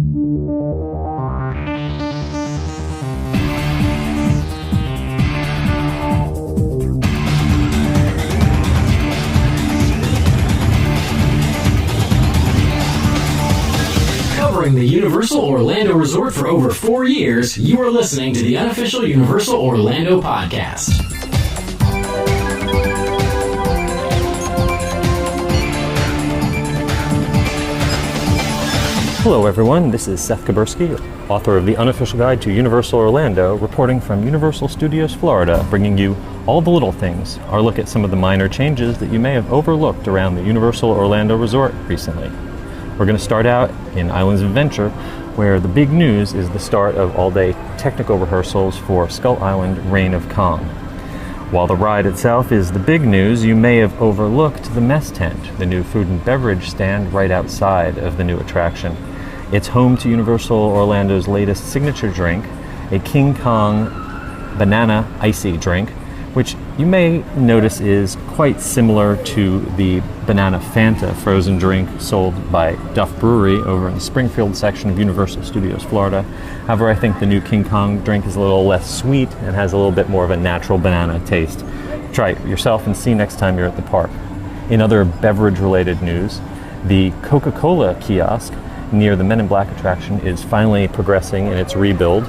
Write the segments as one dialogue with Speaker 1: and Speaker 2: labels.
Speaker 1: Covering the Universal Orlando Resort for over 4 years, you are listening to the unofficial Universal Orlando podcast.
Speaker 2: Hello everyone, this is Seth Kubersky, author of The Unofficial Guide to Universal Orlando, reporting from Universal Studios Florida, bringing you all the little things, our look at some of the minor changes that you may have overlooked around the Universal Orlando Resort recently. We're going to start out in Islands of Adventure, where the big news is the start of all-day technical rehearsals for Skull Island Reign of Kong. While the ride itself is the big news, you may have overlooked the mess tent, the new food and beverage stand right outside of the new attraction. It's home to Universal Orlando's latest signature drink, a King Kong banana icy drink, which you may notice is quite similar to the Banana Fanta frozen drink sold by Duff Brewery over in the Springfield section of Universal Studios Florida. However, I think the new King Kong drink is a little less sweet and has a little bit more of a natural banana taste. Try it yourself and see next time you're at the park. In other beverage-related news, the Coca-Cola kiosk near the Men in Black attraction is finally progressing in its rebuild.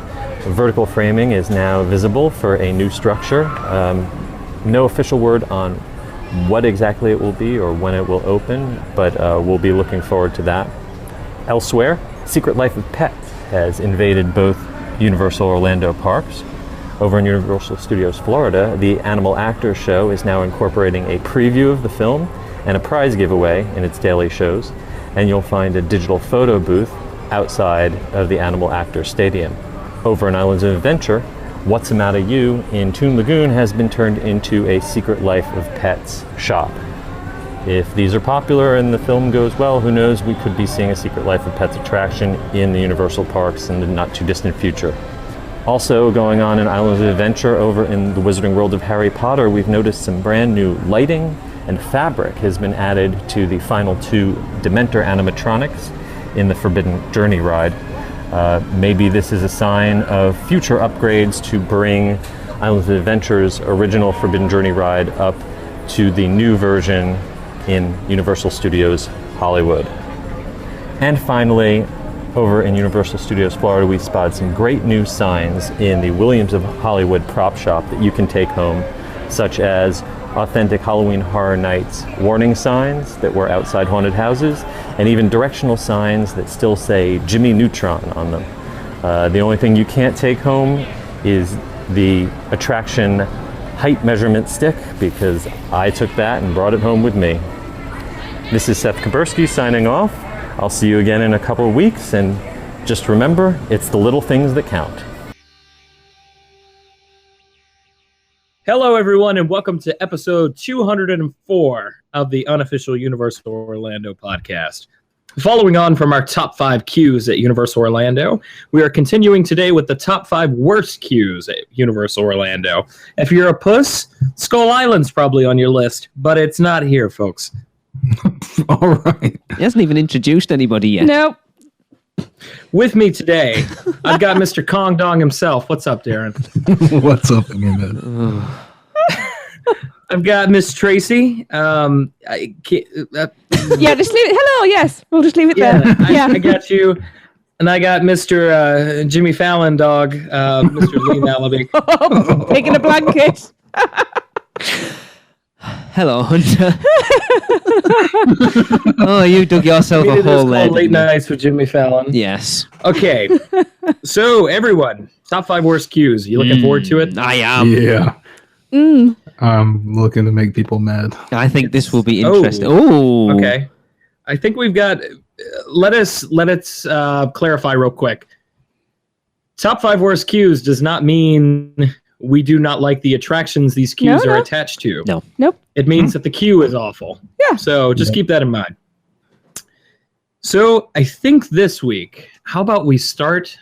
Speaker 2: Vertical framing is now visible for a new structure. No official word on what exactly it will be or when it will open, but we'll be looking forward to that. Elsewhere, Secret Life of Pets has invaded both Universal Orlando parks. Over in Universal Studios Florida, the Animal Actors Show is now incorporating a preview of the film and a prize giveaway in its daily shows, and you'll find a digital photo booth outside of the Animal Actors Stadium. Over in Islands of Adventure, What's the Matter You in Toon Lagoon has been turned into a Secret Life of Pets shop. If these are popular and the film goes well, who knows, we could be seeing a Secret Life of Pets attraction in the Universal parks in the not too distant future. Also going on in Islands of Adventure, over in the Wizarding World of Harry Potter, we've noticed some brand new lighting and fabric has been added to the final 2 Dementor animatronics in the Forbidden Journey ride. Maybe this is a sign of future upgrades to bring Islands of Adventure's original Forbidden Journey ride up to the new version in Universal Studios Hollywood. And finally, over in Universal Studios Florida, we spotted some great new signs in the Williams of Hollywood prop shop that you can take home, such as authentic Halloween Horror Nights warning signs that were outside haunted houses, and even directional signs that still say Jimmy Neutron on them. The only thing you can't take home is the attraction height measurement stick, because I took that and brought it home with me. This is Seth Kubersky signing off. I'll see you again in a couple of weeks, and just remember, it's the little things that count.
Speaker 3: Hello, everyone, and welcome to episode 204 of the unofficial Universal Orlando podcast. Following on from our top 5 queues at Universal Orlando, we are continuing today with the top 5 worst queues at Universal Orlando. If you're a puss, Skull Island's probably on your list, but it's not here, folks.
Speaker 4: All right.
Speaker 5: He hasn't even introduced anybody yet.
Speaker 6: Nope.
Speaker 3: With me today, I've got Mr. Kong Dong himself. What's up, Darren?
Speaker 4: What's up, Internet?
Speaker 3: I've got Miss Tracy.
Speaker 6: Yeah, just leave it. Hello, yes. We'll just leave it there.
Speaker 3: I got you. And I got Mr. Jimmy Fallon dog, Mr. Lee Malaby.
Speaker 6: Taking a blanket.
Speaker 5: Hello, Hunter. Oh, you dug yourself a hole there.
Speaker 3: Late nights with Jimmy Fallon.
Speaker 5: Yes.
Speaker 3: Okay. So, everyone, top 5 worst queues. You looking forward to it?
Speaker 5: I am.
Speaker 4: Yeah. I'm looking to make people mad.
Speaker 5: I think this will be interesting. Oh.
Speaker 3: Okay. I think we've got. Let us clarify real quick. Top 5 worst queues does not mean we do not like the attractions these queues are attached to.
Speaker 5: No.
Speaker 6: Nope.
Speaker 3: It means that the queue is awful.
Speaker 6: Yeah.
Speaker 3: So just keep that in mind. So I think this week, how about we start?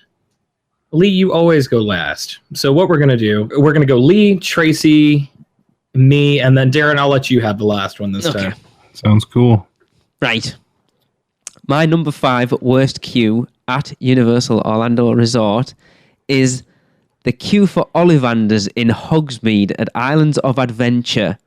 Speaker 3: Lee, you always go last. So what we're going to do, we're going to go Lee, Tracy, me, and then Darren, I'll let you have the last one this time.
Speaker 4: Sounds cool.
Speaker 5: Right. My number 5 worst queue at Universal Orlando Resort is the queue for Ollivanders in Hogsmeade at Islands of Adventure.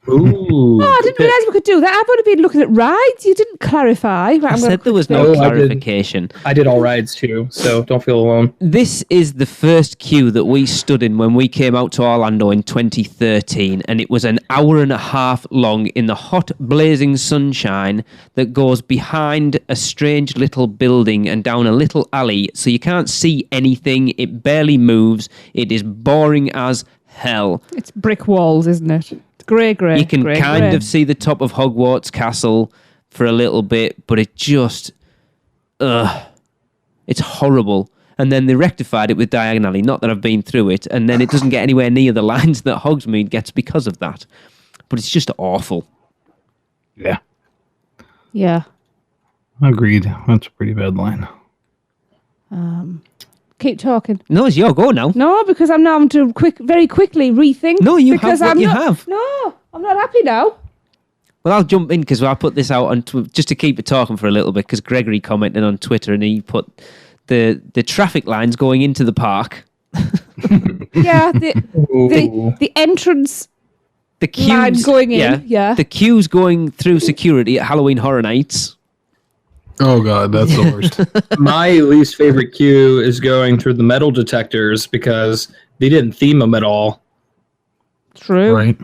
Speaker 3: Ooh.
Speaker 6: Oh, I didn't realise we could do that. I've only been looking at rides. You didn't clarify. Right,
Speaker 5: I said there was no clarification.
Speaker 3: I did all rides too, so don't feel alone.
Speaker 5: This is the first queue that we stood in when we came out to Orlando in 2013, and it was an hour and a half long in the hot, blazing sunshine that goes behind a strange little building and down a little alley, so you can't see anything. It barely moves. It is boring as hell.
Speaker 6: It's brick walls, isn't it? It's grey.
Speaker 5: You can kind of see the top of Hogwarts Castle for a little bit, but it just... it's horrible. And then they rectified it with Diagon Alley. Not that I've been through it. And then it doesn't get anywhere near the lines that Hogsmeade gets because of that. But it's just awful.
Speaker 4: Yeah.
Speaker 6: Yeah.
Speaker 4: Agreed. That's a pretty bad line.
Speaker 6: Keep talking.
Speaker 5: No, it's your go now.
Speaker 6: No, because I'm now to very quickly rethink.
Speaker 5: No, you
Speaker 6: because
Speaker 5: have what
Speaker 6: I'm
Speaker 5: you
Speaker 6: not,
Speaker 5: have.
Speaker 6: No, I'm not happy now.
Speaker 5: Well, I'll jump in because I put this out on just to keep it talking for a little bit because Gregory commented on Twitter and he put the traffic lines going into the park.
Speaker 6: Yeah, the entrance
Speaker 5: The queues
Speaker 6: line going in. Yeah.
Speaker 5: The queues going through security at Halloween Horror Nights.
Speaker 4: Oh god, that's the worst.
Speaker 3: My least favorite queue is going through the metal detectors because they didn't theme them at all.
Speaker 6: True.
Speaker 4: Right.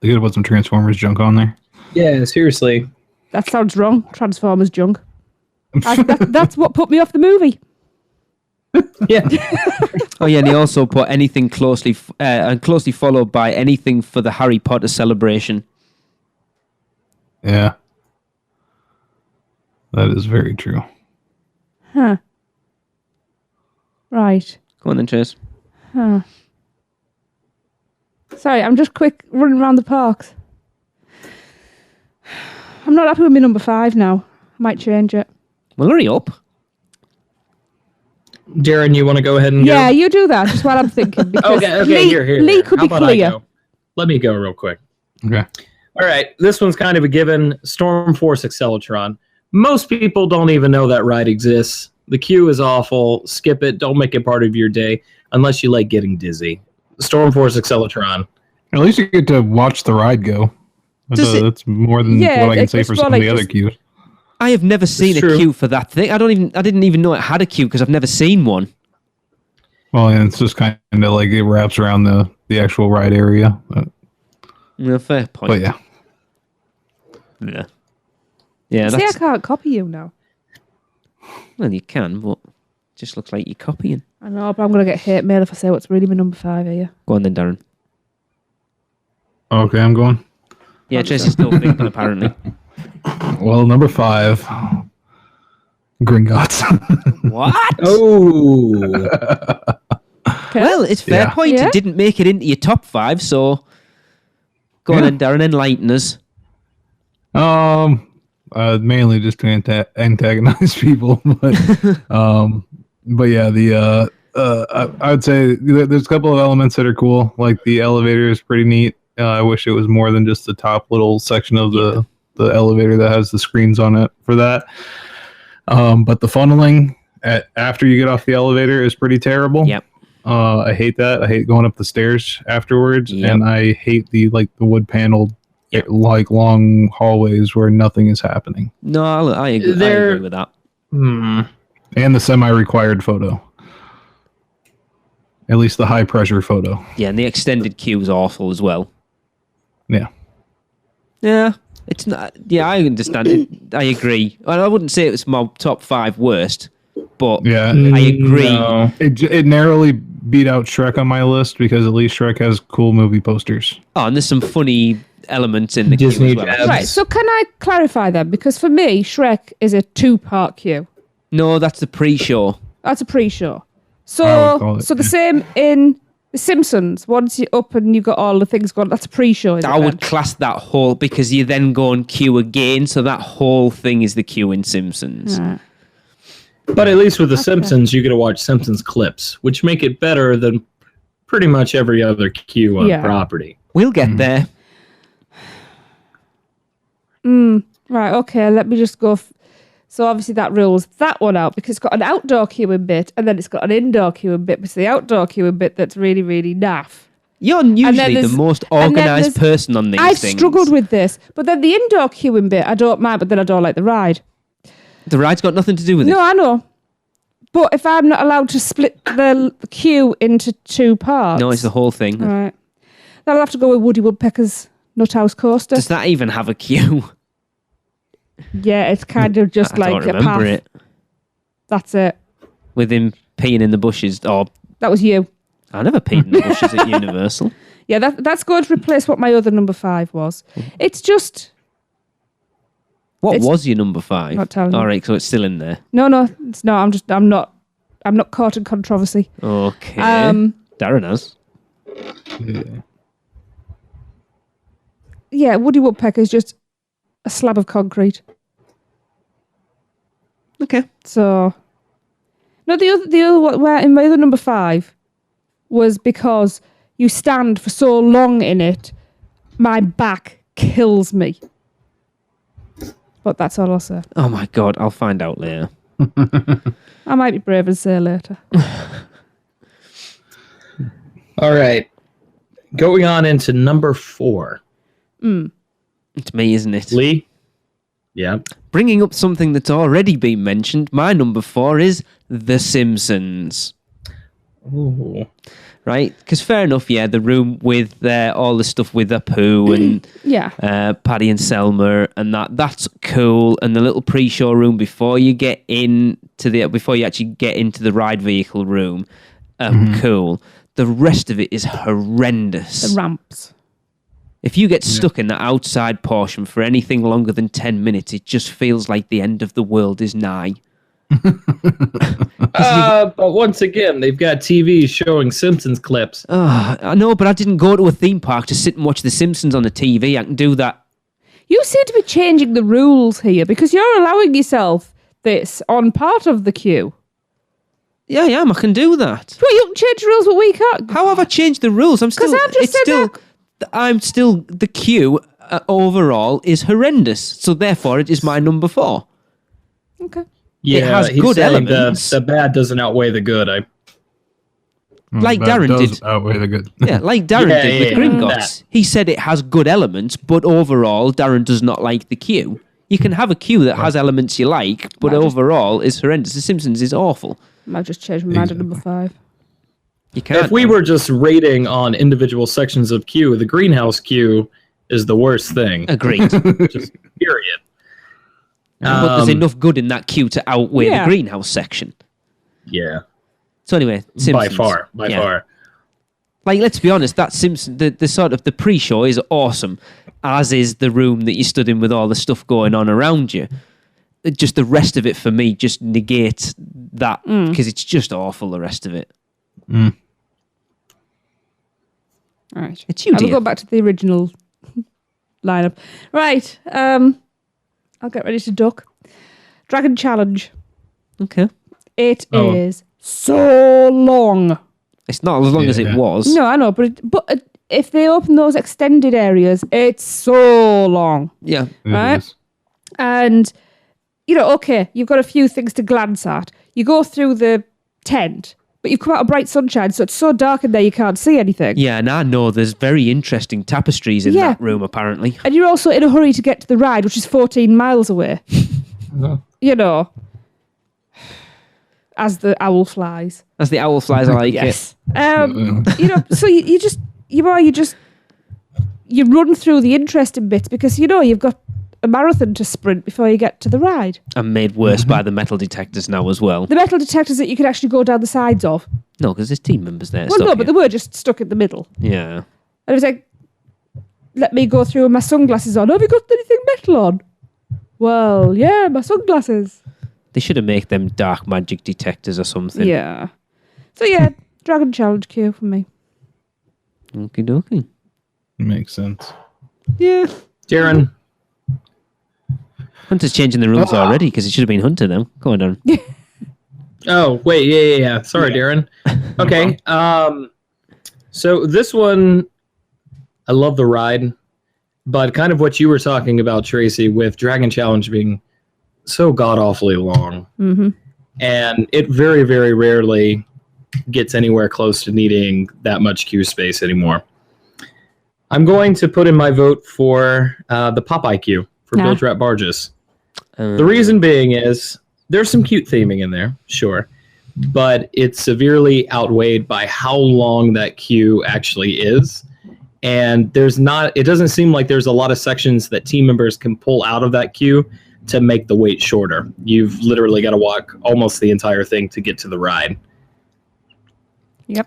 Speaker 4: They could have put some Transformers junk on there.
Speaker 3: Yeah, seriously.
Speaker 6: That sounds wrong. Transformers junk. That's what put me off the movie.
Speaker 3: Yeah.
Speaker 5: Oh yeah, and he also put anything closely followed by anything for the Harry Potter celebration.
Speaker 4: Yeah. That is very true.
Speaker 6: Huh. Right.
Speaker 5: Go on then, Chase.
Speaker 6: Huh. Sorry, I'm just quick running around the parks. I'm not happy with my number 5 now. I might change it.
Speaker 5: Well, hurry up.
Speaker 3: Darren, you want to go ahead and
Speaker 6: Yeah,
Speaker 3: go?
Speaker 6: you do that. That's what I'm thinking. Because
Speaker 3: Okay, here.
Speaker 6: Lee could
Speaker 3: How
Speaker 6: be
Speaker 3: about I
Speaker 6: clear.
Speaker 3: go? Let me go real quick.
Speaker 4: Okay.
Speaker 3: All right, this one's kind of a given. Storm Force Acceleratron. Most people don't even know that ride exists. The queue is awful. Skip it. Don't make it part of your day unless you like getting dizzy. Storm Force Acceleratron.
Speaker 4: At least you get to watch the ride go. That's more than what I can say for some of the other queues.
Speaker 5: I have never seen a queue for that thing. I didn't even know it had a queue because I've never seen one.
Speaker 4: Well, and it's just kind of like it wraps around the actual ride area.
Speaker 5: Yeah, fair point.
Speaker 4: But yeah.
Speaker 5: Yeah. Yeah,
Speaker 6: See, I can't copy you now.
Speaker 5: Well, you can, but it just looks like you're copying.
Speaker 6: I know, but I'm going to get hate mail if I say what's really my number 5 here.
Speaker 5: Go on then, Darren.
Speaker 4: Okay, I'm going.
Speaker 5: Yeah, Chase is still thinking, apparently.
Speaker 4: Well, number 5, Gringotts.
Speaker 5: What?
Speaker 3: Oh.
Speaker 6: Okay.
Speaker 5: Well, it's fair
Speaker 4: Yeah.
Speaker 5: point.
Speaker 6: Yeah.
Speaker 5: It didn't make it into your top 5, so go on then, Darren, enlighten us.
Speaker 4: Mainly just to antagonize people, but yeah, I would say there's a couple of elements that are cool. Like the elevator is pretty neat. I wish it was more than just the top little section of the elevator that has the screens on it for that. But the funneling after you get off the elevator is pretty terrible.
Speaker 5: Yep.
Speaker 4: I hate that. I hate going up the stairs afterwards, and I hate the wood paneled long hallways where nothing is happening.
Speaker 5: No, I agree with that.
Speaker 4: And the semi-required photo. At least the high pressure photo.
Speaker 5: Yeah, and the extended queue is awful as well.
Speaker 4: Yeah.
Speaker 5: Yeah, it's not. Yeah, I understand it. I agree. Well, I wouldn't say it was my top 5 worst, but
Speaker 4: Yeah.
Speaker 5: I agree.
Speaker 3: No.
Speaker 4: It narrowly beat out Shrek on my list because at least Shrek has cool movie posters.
Speaker 5: Oh, and there's some funny elements in the
Speaker 3: Disney
Speaker 5: queue as well.
Speaker 3: jabs.
Speaker 6: Right, so can I clarify that? Because for me, Shrek is a 2-part queue.
Speaker 5: No, that's the pre-show.
Speaker 6: That's a pre-show.
Speaker 4: I would call
Speaker 6: So
Speaker 4: it,
Speaker 6: the same in The Simpsons. Once you're up and you've got all the things going, that's a pre-show.
Speaker 5: I would class that whole, because you then go and queue again, so that whole thing is the queue in Simpsons.
Speaker 6: Right.
Speaker 3: But at least with The Simpsons, you get to watch Simpsons clips, which make it better than pretty much every other queue on property.
Speaker 5: We'll get there.
Speaker 6: Right, okay, let me just go. So obviously that rules that one out because it's got an outdoor queuing bit and then it's got an indoor queuing bit. But it's the outdoor queuing bit that's really, really naff.
Speaker 5: You're usually the most organised person on these
Speaker 6: I've
Speaker 5: things.
Speaker 6: struggled with this. But then the indoor queuing bit, I don't mind, but then I don't like the ride.
Speaker 5: The ride's got nothing to do with it.
Speaker 6: No, I know. But if I'm not allowed to split the queue into 2 parts...
Speaker 5: No, it's the whole thing.
Speaker 6: All right. Then I'll have to go with Woody Woodpecker's Nuthouse Coaster.
Speaker 5: Does that even have a queue?
Speaker 6: Yeah, it's kind of just
Speaker 5: I
Speaker 6: like
Speaker 5: don't
Speaker 6: a path.
Speaker 5: remember it.
Speaker 6: That's it.
Speaker 5: With him peeing in the bushes. Or
Speaker 6: That was you.
Speaker 5: I never peed in the bushes at Universal.
Speaker 6: Yeah, that's going to replace what my other number 5 was. It's just...
Speaker 5: What
Speaker 6: It's
Speaker 5: was your number 5?
Speaker 6: not telling you.
Speaker 5: All right, so it's still in there.
Speaker 6: No, it's not. I'm not caught in controversy.
Speaker 5: Okay. Darren has.
Speaker 6: Yeah, Woody Woodpecker is just a slab of concrete.
Speaker 5: Okay.
Speaker 6: So, no, the other one, where in my other number 5 was because you stand for so long in it, my back kills me. But that's all I'll say.
Speaker 5: Oh my God, I'll find out later.
Speaker 6: I might be brave and say later.
Speaker 3: All right. Going on into number 4.
Speaker 5: It's me, isn't it?
Speaker 3: Lee? Yeah.
Speaker 5: Bringing up something that's already been mentioned, my number 4 is The Simpsons.
Speaker 3: Ooh.
Speaker 5: Right? Because fair enough, yeah, the room with all the stuff with Apu and
Speaker 6: Yeah.
Speaker 5: Paddy and Selma and that's cool. And the little pre-show room before you actually get into the ride vehicle room, cool. The rest of it is horrendous.
Speaker 6: The ramps.
Speaker 5: If you get stuck in the outside portion for anything longer than 10 minutes, it just feels like the end of the world is nigh.
Speaker 3: But once again, they've got TVs showing Simpsons clips.
Speaker 5: I know, but I didn't go to a theme park to sit and watch The Simpsons on the TV. I can do that.
Speaker 6: You seem to be changing the rules here because you're allowing yourself this on part of the queue.
Speaker 5: Yeah, I am. I can do that.
Speaker 6: Well, you can change the rules, but we can't.
Speaker 5: How have I changed the rules? I'm still.
Speaker 6: I've just said
Speaker 5: I'm still. The queue overall is horrendous. So therefore, it is my number 4.
Speaker 6: Okay.
Speaker 3: Yeah,
Speaker 5: it has
Speaker 3: he's
Speaker 5: good
Speaker 3: saying
Speaker 5: elements.
Speaker 3: The bad doesn't outweigh the good.
Speaker 5: Like
Speaker 4: That
Speaker 5: Darren
Speaker 4: does
Speaker 5: did.
Speaker 4: outweigh the good.
Speaker 5: Yeah, like Darren
Speaker 3: Yeah,
Speaker 5: did with
Speaker 3: yeah,
Speaker 5: Gringotts. He said it has good elements, but overall, Darren does not like the queue. You can have a queue that has elements you like, but overall is horrendous. The Simpsons is awful.
Speaker 6: I've just changed my mind to number 5.
Speaker 5: You can't.
Speaker 3: If we were just rating on individual sections of queue, the greenhouse queue is the worst thing.
Speaker 5: Agreed.
Speaker 3: Just period.
Speaker 5: But there's enough good in that queue to outweigh
Speaker 6: Yeah.
Speaker 5: the greenhouse section.
Speaker 3: Yeah,
Speaker 5: So anyway, Simpsons.
Speaker 3: by
Speaker 5: Yeah.
Speaker 3: far.
Speaker 5: Like, let's be honest, that Simpson, the sort of the pre-show is awesome, as is the room that you stood in with all the stuff going on around you. Just the rest of it for me just negates that because it's just awful. The rest of it.
Speaker 6: All right.
Speaker 5: It's you,
Speaker 6: I will
Speaker 5: dear.
Speaker 6: go back to the original lineup. Right. I'll get ready to duck. Dragon Challenge.
Speaker 5: Okay,
Speaker 6: It is so long.
Speaker 5: it's not as long as it was.
Speaker 6: No, I know, but if they open those extended areas, it's so long.
Speaker 5: Yeah,
Speaker 4: It
Speaker 6: Right?
Speaker 4: is.
Speaker 6: And, okay, you've got a few things to glance at. You go through the tent, but you've come out of bright sunshine, so it's so dark in there you can't see anything.
Speaker 5: yeah, and I know there's very interesting tapestries in
Speaker 6: Yeah.
Speaker 5: that room. Apparently,
Speaker 6: And you're also in a hurry to get to the ride, which is 14 miles away. As the owl flies.
Speaker 5: as the owl flies, I like it.
Speaker 6: Yes. So you run through the interesting bits because you've got a marathon to sprint before you get to the ride.
Speaker 5: I'm made worse by the metal detectors now as well.
Speaker 6: The metal detectors that you can actually go down the sides of.
Speaker 5: No, because there's team members there.
Speaker 6: Well, no, but they were just stuck in the middle.
Speaker 5: Yeah.
Speaker 6: And it was like, let me go through with my sunglasses on. Have you got anything metal on? Well, yeah, my sunglasses.
Speaker 5: They should have made them dark magic detectors or something.
Speaker 6: Yeah. So yeah, Dragon Challenge queue for me.
Speaker 5: Okie dokie.
Speaker 4: Makes sense.
Speaker 5: Yeah.
Speaker 3: Darren,
Speaker 5: Hunter's changing the rules already because it should have been Hunter now. Go on, Darren.
Speaker 3: oh wait, yeah. Sorry, Darren. Okay. So this one, I love the ride, but kind of what you were talking about, Tracy, with Dragon Challenge being so god awfully long,
Speaker 6: Mm-hmm.
Speaker 3: and it very, very rarely gets anywhere close to needing that much queue space anymore. I'm going to put in my vote for the Popeye queue for
Speaker 6: Yeah.
Speaker 3: bilge rat barges. The reason being is there's some cute theming in there, sure, but it's severely outweighed by how long that queue actually is. And it doesn't seem like there's a lot of sections that team members can pull out of that queue to make the wait shorter. You've literally got to walk almost the entire thing to get to the ride.
Speaker 6: Yep.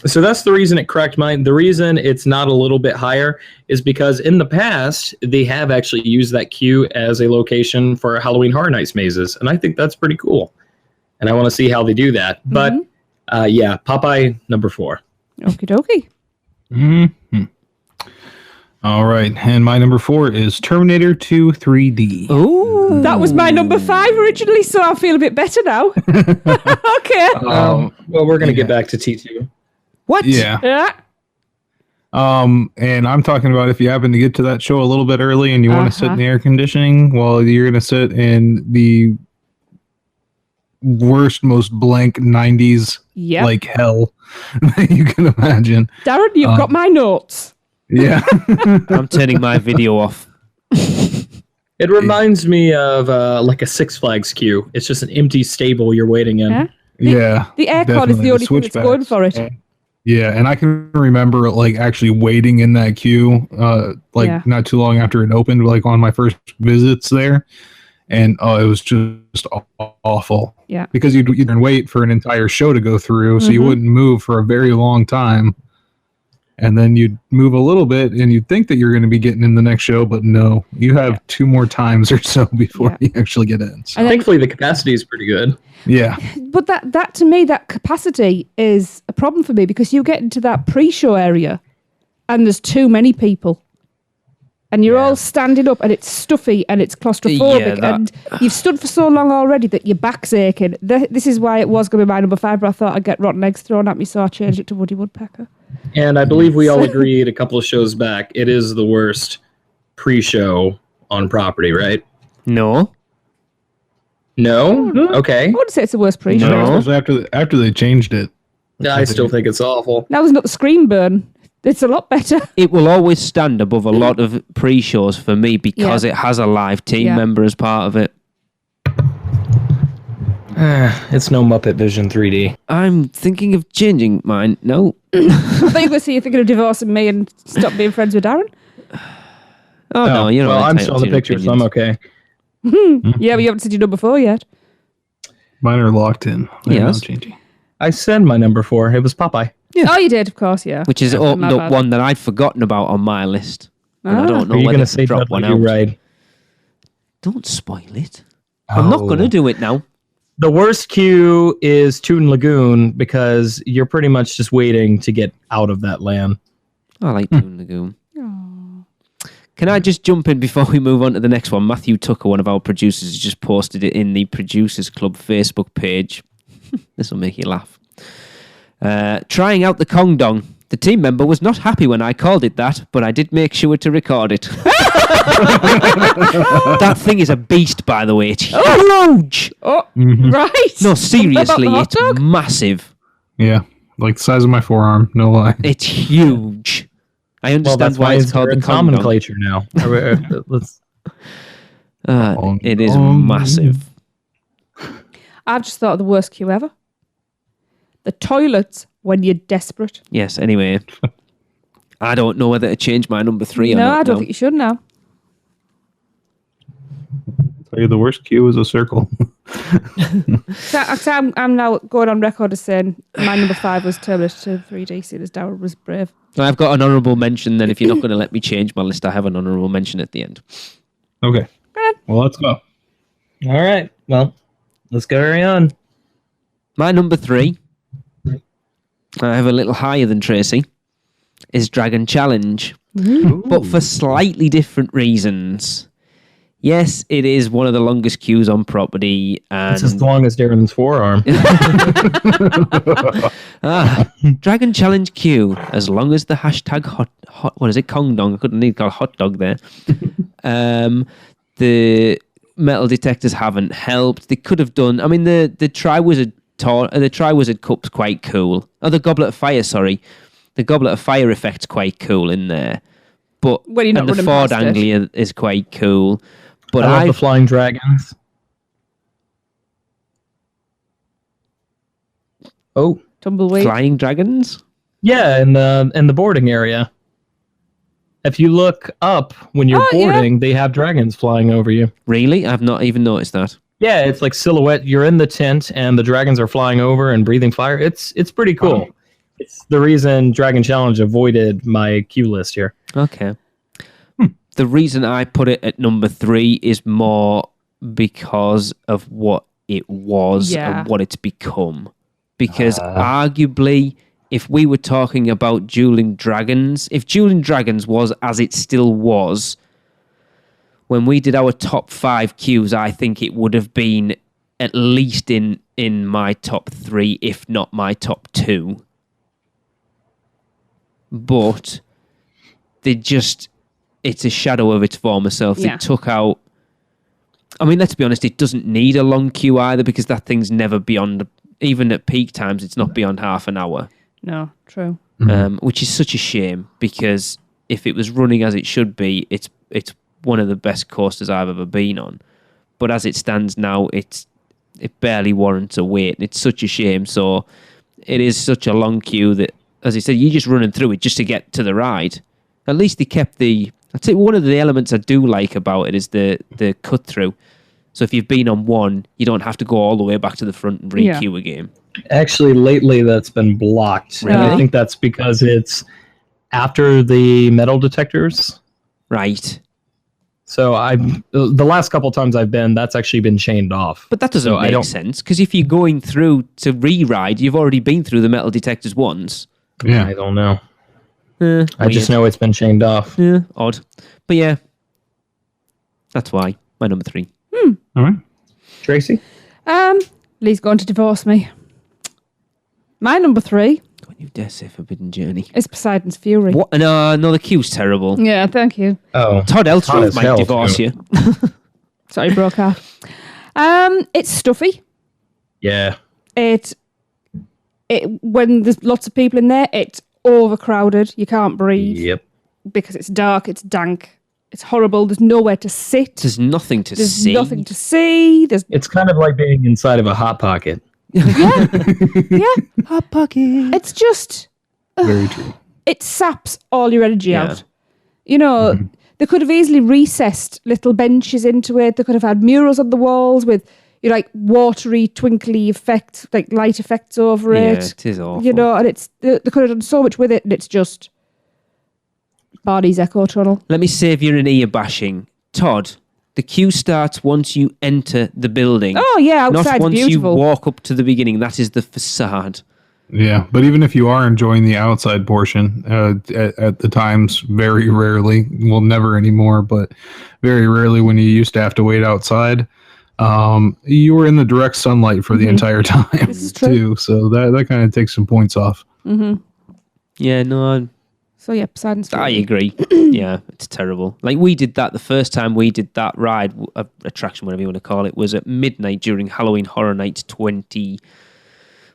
Speaker 3: So that's the reason it cracked mine. The reason it's not a little bit higher is because in the past, they have actually used that queue as a location for Halloween Horror Nights mazes. And I think that's pretty cool. And I want to see how they do that. But yeah, Popeye number 4.
Speaker 6: Okie dokie.
Speaker 4: Mm-hmm. All right, and my number 4 is Terminator 2 3D.
Speaker 5: Ooh.
Speaker 6: That was my number 5 originally, so I feel a bit better now. Okay.
Speaker 3: Well, we're going to get back to T2.
Speaker 5: What?
Speaker 4: Yeah.
Speaker 6: Yeah.
Speaker 4: And I'm talking about if you happen to get to that show a little bit early and you want to sit in the air conditioning, well, you're going to sit in the worst, most blank 90s
Speaker 6: Yep.
Speaker 4: like hell that you can imagine.
Speaker 6: Darren, you've got my notes.
Speaker 4: Yeah.
Speaker 5: I'm turning my video off.
Speaker 3: It reminds me of like a Six Flags queue. It's just an empty stable you're waiting in.
Speaker 6: Yeah.
Speaker 4: Yeah.
Speaker 6: The aircon is
Speaker 4: definitely.
Speaker 6: the only thing that's going for it.
Speaker 4: Yeah, and I can remember like actually waiting in that queue, not too long after it opened, like on my first visits there, and it was just awful.
Speaker 6: Yeah,
Speaker 4: because you'd wait for an entire show to go through, so you wouldn't move for a very long time, and then you'd move a little bit, and you'd think that you're going to be getting in the next show, but no, you have 2 more times or so before you actually get in. So.
Speaker 6: And then,
Speaker 3: thankfully, the capacity is pretty good.
Speaker 4: Yeah.
Speaker 6: But that to me, that capacity is a problem for me because you get into that pre-show area and there's too many people. And you're all standing up and it's stuffy and it's claustrophobic and you've stood for so long already that your back's aching. This is why it was going to be my number 5, but I thought I'd get rotten eggs thrown at me, so I changed it to Woody Woodpecker.
Speaker 3: And I believe we all agreed a couple of shows back, it is the worst pre-show on property, right?
Speaker 5: No.
Speaker 3: No? Okay.
Speaker 6: I wouldn't say it's the worst pre-show.
Speaker 5: No.
Speaker 4: Especially after they changed it.
Speaker 3: I still think it's awful.
Speaker 6: Now there's not the screen burn. It's a lot better.
Speaker 5: It will always stand above a lot of pre-shows for me because it has a live team member as part of it.
Speaker 3: It's no Muppet Vision 3D.
Speaker 5: I'm thinking of changing mine. No.
Speaker 6: I thought you were going to say you're thinking of divorcing me and stop being friends with Darren.
Speaker 5: Oh, no, you're not.
Speaker 3: Well, I'm still in the picture, so I'm okay.
Speaker 6: Yeah, but you haven't said your number 4 yet.
Speaker 4: Mine are locked in. They're not changing.
Speaker 3: I said my number 4. It was Popeye.
Speaker 6: Yeah. Oh, you did, of course, yeah.
Speaker 5: Which is opened
Speaker 6: my
Speaker 5: up
Speaker 6: bad.
Speaker 5: one that I'd forgotten about on my list. And I don't know
Speaker 3: Are you
Speaker 5: whether
Speaker 3: going
Speaker 5: to
Speaker 3: to say
Speaker 5: drop one
Speaker 3: Dudley
Speaker 5: out.
Speaker 3: Do Right?
Speaker 5: Don't spoil it. I'm not going to do it now.
Speaker 3: The worst queue is Toon Lagoon because you're pretty much just waiting to get out of that land.
Speaker 5: I like Toon Lagoon. Can I just jump in before we move on to the next one? Matthew Tucker, one of our producers, has just posted it in the Producers Club Facebook page. This will make you laugh. Trying out the Kong Dong. The team member was not happy when I called it that, but I did make sure to record it. That thing is a beast, by the way. It's huge.
Speaker 6: Oh, right.
Speaker 5: No, seriously,
Speaker 6: About the hot
Speaker 5: it's
Speaker 6: dog?
Speaker 5: massive.
Speaker 4: Yeah, like the size of my forearm, no lie.
Speaker 5: It's huge. I
Speaker 3: Well,
Speaker 5: understand
Speaker 3: that's
Speaker 5: why it's called
Speaker 3: we're
Speaker 5: the
Speaker 3: in
Speaker 5: Kong Dong.
Speaker 3: nomenclature now. Let's.
Speaker 5: It is massive.
Speaker 6: I've just thought of the worst queue ever. The toilets when you're desperate.
Speaker 5: Yes, anyway. I don't know whether to change my number 3 or
Speaker 6: No,
Speaker 5: not.
Speaker 6: I don't
Speaker 5: now.
Speaker 6: think you should now.
Speaker 4: Tell you the worst queue is a circle.
Speaker 6: So I'm now going on record as saying my number 5 was Terminator 3D, seeing as Darren was brave.
Speaker 5: I've got an honourable mention then. If you're not going to let me change my list, I have an honourable mention at the end.
Speaker 4: Okay. Well, let's go.
Speaker 3: All right. Well, let's carry on.
Speaker 5: My number 3, I have a little higher than Tracy, is Dragon Challenge. But for slightly different reasons. Yes, it is one of the longest queues on property. And
Speaker 3: It's as long as Darren's forearm.
Speaker 5: Dragon Challenge queue, as long as the hashtag hot what is it, Kong Dong? I couldn't need to call hot dog there. The metal detectors haven't helped. They could have done. I mean, the Triwizard Cup's quite cool. Oh, the Goblet of Fire. Sorry, the Goblet of Fire effect's quite cool in there. But
Speaker 6: When you're not
Speaker 5: and the
Speaker 6: running
Speaker 5: Ford
Speaker 6: past it.
Speaker 5: Anglia is quite cool. But
Speaker 3: I love the flying dragons. Oh,
Speaker 6: Tumbleweed.
Speaker 5: flying dragons.
Speaker 3: yeah, in the boarding area. If you look up when you're
Speaker 6: Oh, yeah.
Speaker 3: boarding, they have dragons flying over you.
Speaker 5: Really, I've not even noticed that.
Speaker 3: Yeah, it's like silhouette. You're in the tent, and the dragons are flying over and breathing fire. It's pretty cool. It's the reason Dragon Challenge avoided my queue list here.
Speaker 5: Okay. The reason I put it at number 3 is more because of what it was and what it's become. Because arguably, if we were talking about Dueling Dragons, if Dueling Dragons was as it still was, when we did our top 5 queues, I think it would have been at least in my top 3, if not my top 2. But it's a shadow of its former self.
Speaker 6: Yeah.
Speaker 5: They took out, I mean, let's be honest, it doesn't need a long queue either, because that thing's never beyond, even at peak times, it's not beyond half an hour.
Speaker 6: No, true.
Speaker 5: Which is such a shame, because if it was running as it should be, it's one of the best coasters I've ever been on. But as it stands now, it barely warrants a wait, and it's such a shame. So it is such a long queue that, as I said, you're just running through it just to get to the ride. At least they kept I'd say one of the elements I do like about it is the cut through. So if you've been on one, you don't have to go all the way back to the front and re-queue again.
Speaker 3: Actually, lately that's been blocked.
Speaker 5: Really?
Speaker 3: And I think that's because it's after the metal detectors.
Speaker 5: Right.
Speaker 3: So the last couple times I've been, that's actually been chained off.
Speaker 5: But that doesn't make sense, because if you're going through to re-ride, you've already been through the metal detectors once.
Speaker 4: Yeah.
Speaker 3: I don't know.
Speaker 5: I
Speaker 3: I just know it's been chained off.
Speaker 5: Yeah, odd. But yeah, that's why. My number 3.
Speaker 4: All right.
Speaker 3: Tracy?
Speaker 6: Lee's going to divorce me. My number 3
Speaker 5: Don't you dare say Forbidden Journey.
Speaker 6: is Poseidon's Fury.
Speaker 5: What? No, the queue's terrible.
Speaker 6: Yeah, thank you.
Speaker 3: Oh.
Speaker 5: Todd
Speaker 3: Hot
Speaker 5: Eltroff
Speaker 3: as
Speaker 5: might
Speaker 3: hell,
Speaker 5: divorce
Speaker 3: too.
Speaker 5: you.
Speaker 6: Sorry, broke off. It's stuffy.
Speaker 3: Yeah.
Speaker 6: It when there's lots of people in there, it's overcrowded. You can't breathe
Speaker 3: Yep.
Speaker 6: because it's dark, it's dank, it's horrible. There's nowhere to sit.
Speaker 5: There's nothing to
Speaker 6: There's
Speaker 5: see.
Speaker 6: nothing to see. There's
Speaker 3: It's kind of like being inside of a Hot Pocket.
Speaker 6: yeah.
Speaker 5: Hot pocket.
Speaker 6: It's just
Speaker 3: Very true.
Speaker 6: it saps all your energy
Speaker 5: Yeah.
Speaker 6: out. You know, they could have easily recessed little benches into it. They could have had murals on the walls with like watery, twinkly effects, like light effects over
Speaker 5: Yeah,
Speaker 6: it.
Speaker 5: it is awful.
Speaker 6: You know, and they could have done so much with it, and it's just Barney's Echo Tunnel.
Speaker 5: Let me save you an ear bashing. Todd, the queue starts once you enter the building.
Speaker 6: Oh yeah,
Speaker 5: Not
Speaker 6: outside's
Speaker 5: once
Speaker 6: beautiful.
Speaker 5: you walk up to the beginning. That is the facade.
Speaker 4: Yeah, but even if you are enjoying the outside portion, at the times, very rarely, well, never anymore, but very rarely when you used to have to wait outside, you were in the direct sunlight for the entire time,
Speaker 6: This is true.
Speaker 4: too. So that kind of takes some points off.
Speaker 5: Yeah, no,
Speaker 6: So yeah, Poseidon's
Speaker 5: I
Speaker 6: Fury.
Speaker 5: agree. Yeah, it's terrible. Like we did that the first time we did that ride, attraction, whatever you want to call it, was at midnight during Halloween Horror Nights 20.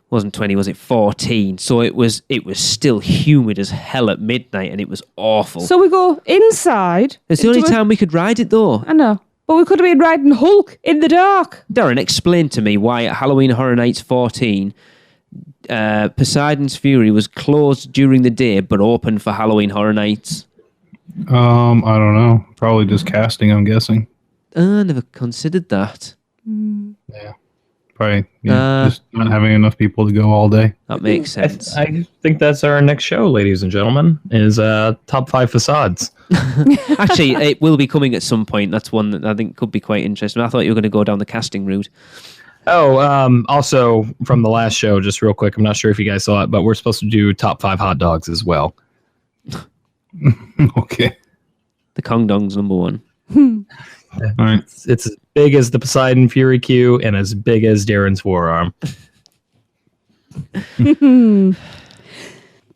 Speaker 5: Wasn't 20, was it 14? So it was still humid as hell at midnight, and it was awful.
Speaker 6: So we go inside.
Speaker 5: It's the only
Speaker 6: into a-
Speaker 5: time we could ride it, though.
Speaker 6: I know, but we could have been riding Hulk in the dark.
Speaker 5: Darren, explain to me why at Halloween Horror Nights 14, Poseidon's Fury was closed during the day but open for Halloween Horror Nights.
Speaker 4: I don't know. Probably just casting, I'm guessing.
Speaker 5: I never considered that.
Speaker 4: Probably
Speaker 5: Uh,
Speaker 4: just not having enough people to go all day.
Speaker 5: That makes sense.
Speaker 3: I think that's our next show, ladies and gentlemen, is top 5 facades.
Speaker 5: Actually, it will be coming at some point. That's one that I think could be quite interesting. I thought you were going to go down the casting route.
Speaker 3: Oh, also from the last show, just real quick, I'm not sure if you guys saw it, but we're supposed to do top 5 hot dogs as well.
Speaker 4: Okay.
Speaker 5: The Kong Dong's number 1.
Speaker 4: All right.
Speaker 3: It's as big as the Poseidon Fury queue and as big as Darren's forearm.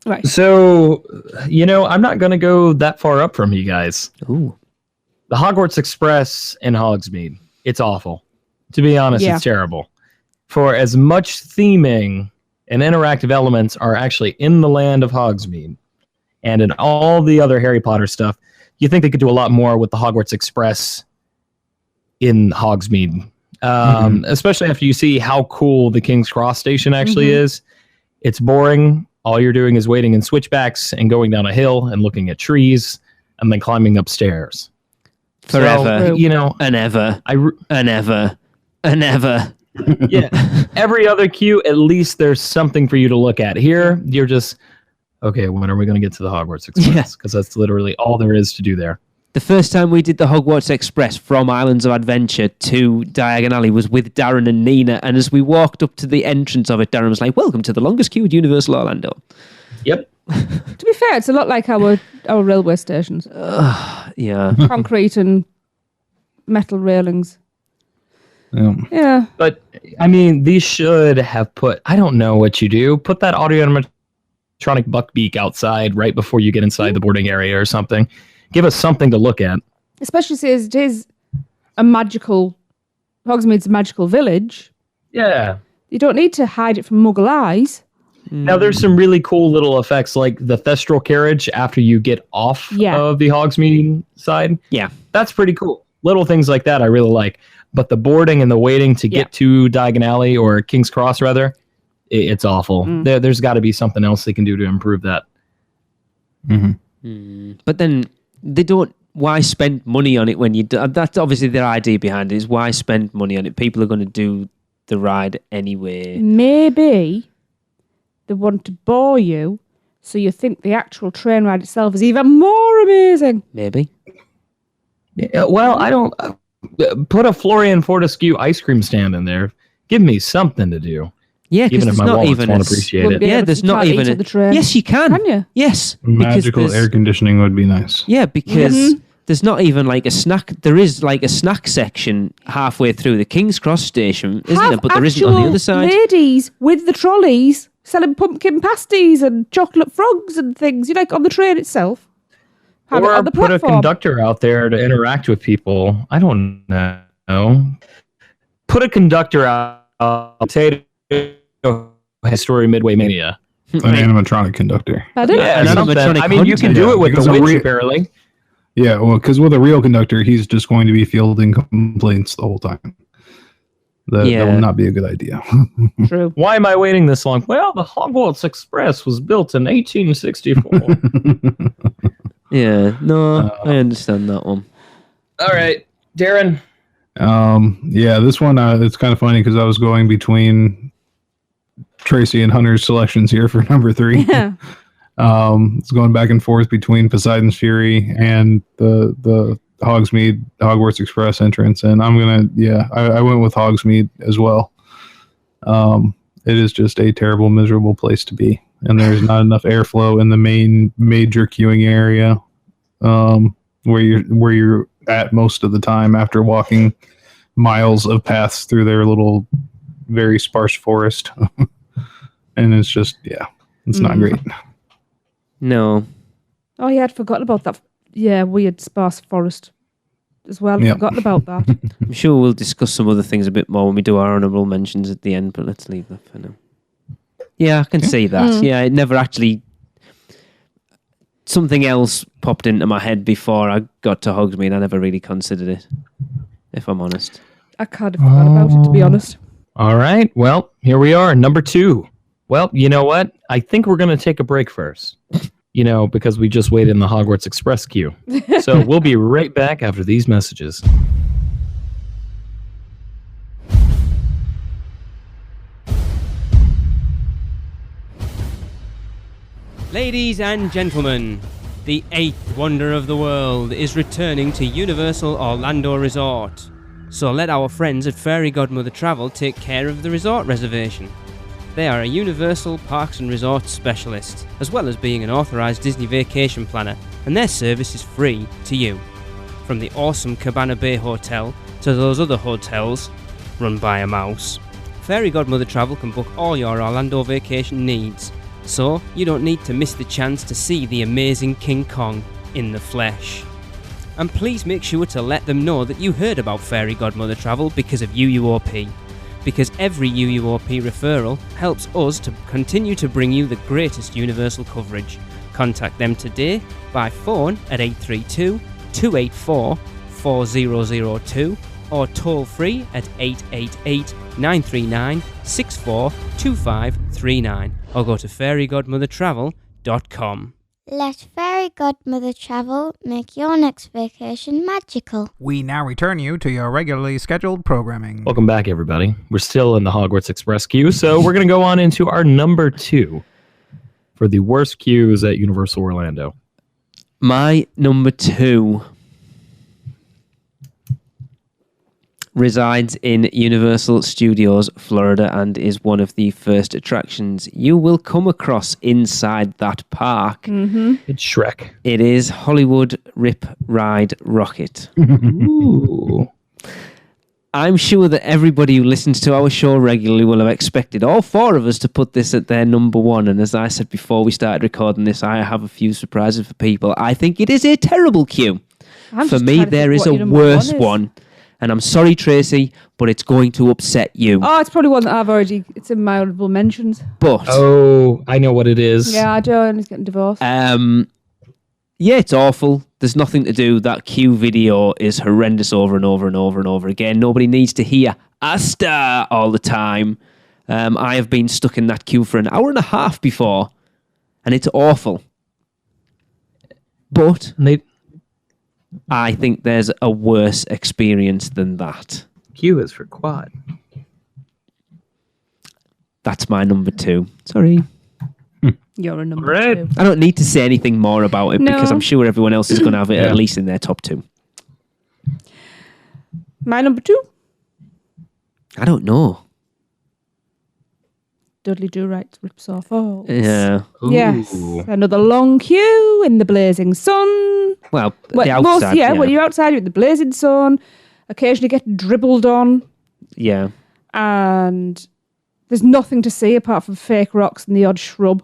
Speaker 6: Right.
Speaker 3: So, I'm not going to go that far up from you guys.
Speaker 5: Ooh.
Speaker 3: The Hogwarts Express in Hogsmeade. it's awful. To be honest,
Speaker 6: Yeah.
Speaker 3: it's terrible. For as much theming and interactive elements are actually in the land of Hogsmeade and in all the other Harry Potter stuff, you think they could do a lot more with the Hogwarts Express in Hogsmeade. Especially after you see how cool the King's Cross station actually is. It's boring. All you're doing is waiting in switchbacks and going down a hill and looking at trees and then climbing upstairs.
Speaker 5: Forever.
Speaker 3: So, you know,
Speaker 5: And ever. And ever. And ever.
Speaker 3: yeah. Every other queue, at least there's something for you to look at. Here, you're just, okay, when are we going to get to the Hogwarts Express? Because that's literally all there is to do there.
Speaker 5: The first time we did the Hogwarts Express from Islands of Adventure to Diagon Alley was with Darren and Nina, and as we walked up to the entrance of it, Darren was like, welcome to the longest queue at Universal Orlando.
Speaker 3: Yep.
Speaker 6: To be fair, it's a lot like our railway stations.
Speaker 5: Yeah.
Speaker 6: Concrete and metal railings.
Speaker 4: Yeah.
Speaker 6: Yeah.
Speaker 3: But, I mean, these should have put, I don't know what you do, put that audio animatronic buckbeak outside right before you get inside the boarding area or something. Give us something to look at.
Speaker 6: Especially since it is a magical, Hogsmeade's a magical village.
Speaker 3: Yeah.
Speaker 6: You don't need to hide it from Muggle eyes.
Speaker 3: Now, there's some really cool little effects, like the Thestral carriage after you get off of the Hogsmeade side.
Speaker 5: Yeah.
Speaker 3: That's pretty cool. Little things like that I really like. But the boarding and the waiting to get to Diagon Alley, or King's Cross, rather, it's awful. There's got to be something else they can do to improve that.
Speaker 5: But then they don't. Why spend money on it when you do? That's obviously their idea behind it, is why spend money on it? People are going to do the ride anyway.
Speaker 6: Maybe they want to bore you, so you think the actual train ride itself is even more amazing.
Speaker 5: Maybe.
Speaker 3: Yeah, well, I don't... put a Florian Fortescue ice cream stand in there. Give me something to do.
Speaker 5: Yeah, because
Speaker 3: even if
Speaker 5: there's
Speaker 3: my
Speaker 5: not
Speaker 3: wallets
Speaker 5: even
Speaker 3: won't
Speaker 5: a
Speaker 3: appreciate
Speaker 6: Wouldn't
Speaker 3: it.
Speaker 6: be
Speaker 5: Yeah,
Speaker 6: able
Speaker 5: there's
Speaker 6: to
Speaker 5: not
Speaker 6: try to
Speaker 5: even
Speaker 6: eat
Speaker 5: a...
Speaker 6: at the train.
Speaker 5: Yes, you can.
Speaker 6: Can you?
Speaker 5: Yes.
Speaker 4: Magical
Speaker 5: there's-
Speaker 4: air conditioning would be nice.
Speaker 5: Yeah, because there's not even like a snack. There is like a snack section halfway through the King's Cross station, isn't there? But there isn't on the other side.
Speaker 6: Ladies with the trolleys selling pumpkin pasties and chocolate frogs and things. You like on the train itself. Have it
Speaker 3: Or
Speaker 6: on the
Speaker 3: put a
Speaker 6: platform.
Speaker 3: conductor out there to interact with people. I don't know. Put a conductor out. Potato Story Midway Mania.
Speaker 4: An animatronic conductor.
Speaker 6: Pardon?
Speaker 3: Yeah,
Speaker 5: An
Speaker 3: something.
Speaker 5: animatronic
Speaker 3: I mean, you can
Speaker 5: hunter.
Speaker 3: do it with
Speaker 4: Because
Speaker 3: the
Speaker 4: a
Speaker 3: witch,
Speaker 4: re-
Speaker 3: apparently.
Speaker 4: Yeah, well, because with a real conductor, he's just going to be fielding complaints the whole time. That will not be a good idea.
Speaker 6: True.
Speaker 3: Why am I waiting this long? Well, the Hogwarts Express was built in 1864.
Speaker 5: Yeah, no, I understand that one.
Speaker 3: All right, Darren.
Speaker 4: Yeah, this one, it's kind of funny because I was going between Tracy and Hunter's selections here for number 3.
Speaker 6: Yeah.
Speaker 4: It's going back and forth between Poseidon's Fury and the Hogsmeade Hogwarts Express entrance, and I went with Hogsmeade as well. It is just a terrible, miserable place to be, and there's not enough airflow in the main major queuing area, where you're at most of the time after walking miles of paths through their little, very sparse forest, and it's just it's not great.
Speaker 5: No.
Speaker 6: Oh, yeah, I'd forgotten about that. Yeah, weird sparse forest as well. I'd
Speaker 4: Yep.
Speaker 6: forgotten about that.
Speaker 5: I'm sure we'll discuss some other things a bit more when we do our honourable mentions at the end, but let's leave that for now. Yeah, I can see that. Yeah, it never actually... Something else popped into my head before I got to Hogsmeade. I never really considered it, if I'm honest.
Speaker 6: I kind of forgot about it, to be honest.
Speaker 3: All right. Well, here we are, number 2. Well, you know what? I think we're going to take a break first. Because we just waited in the Hogwarts Express queue. So we'll be right back after these messages.
Speaker 7: Ladies and gentlemen, the 8th wonder of the world is returning to Universal Orlando Resort. So let our friends at Fairy Godmother Travel take care of the resort reservation. They are a Universal Parks and Resorts specialist, as well as being an authorised Disney vacation planner, and their service is free to you. From the awesome Cabana Bay Hotel to those other hotels run by a mouse, Fairy Godmother Travel can book all your Orlando vacation needs, so you don't need to miss the chance to see the amazing King Kong in the flesh. And please make sure to let them know that you heard about Fairy Godmother Travel because of UUOP. Because every UUOP referral helps us to continue to bring you the greatest Universal coverage. Contact them today by phone at 832-284-4002 or toll free at 888-939-642539 or go to fairygodmothertravel.com.
Speaker 8: Let Fairy Godmother Travel make your next vacation magical.
Speaker 9: We now return you to your regularly scheduled programming.
Speaker 3: Welcome back, everybody. We're still in the Hogwarts Express queue, so we're going to go on into our number 2 for the worst queues at Universal Orlando.
Speaker 5: My number 2 resides in Universal Studios, Florida, and is one of the first attractions you will come across inside that park.
Speaker 6: Mm-hmm.
Speaker 3: It's Shrek.
Speaker 5: It is Hollywood Rip Ride Rocket.
Speaker 3: Ooh.
Speaker 5: I'm sure that everybody who listens to our show regularly will have expected all 4 of us to put this at their number 1. And as I said before we started recording this, I have a few surprises for people. I think it is a terrible queue. For me, there is a worse one. And I'm sorry, Tracy, but it's going to upset you.
Speaker 6: Oh, it's probably one that it's in my honorable mentions.
Speaker 5: But
Speaker 3: Oh, I know what it is.
Speaker 6: Yeah, I do, and he's getting divorced.
Speaker 5: yeah, it's awful. There's nothing to do. That queue video is horrendous over and over and over and over again. Nobody needs to hear Asta all the time. I have been stuck in that queue for an hour and a half before, and it's awful. But I think there's a worse experience than that.
Speaker 3: Q is for quad.
Speaker 5: That's my number 2. Sorry.
Speaker 6: You're a number
Speaker 3: Right.
Speaker 6: 2.
Speaker 5: I don't need to say anything more about it
Speaker 6: No.
Speaker 5: because I'm sure everyone else is going to have it
Speaker 4: Yeah.
Speaker 5: at least in their top 2.
Speaker 6: My number 2?
Speaker 5: I don't know.
Speaker 6: Dudley Do-Right rips off all.
Speaker 5: Yeah.
Speaker 6: Yes.
Speaker 3: Ooh.
Speaker 6: Another long queue in the blazing sun.
Speaker 5: Well,
Speaker 6: Well,
Speaker 5: the outside,
Speaker 6: when you're outside, you're in the blazing sun, occasionally get dribbled on,
Speaker 5: Yeah.
Speaker 6: and there's nothing to see apart from fake rocks and the odd shrub.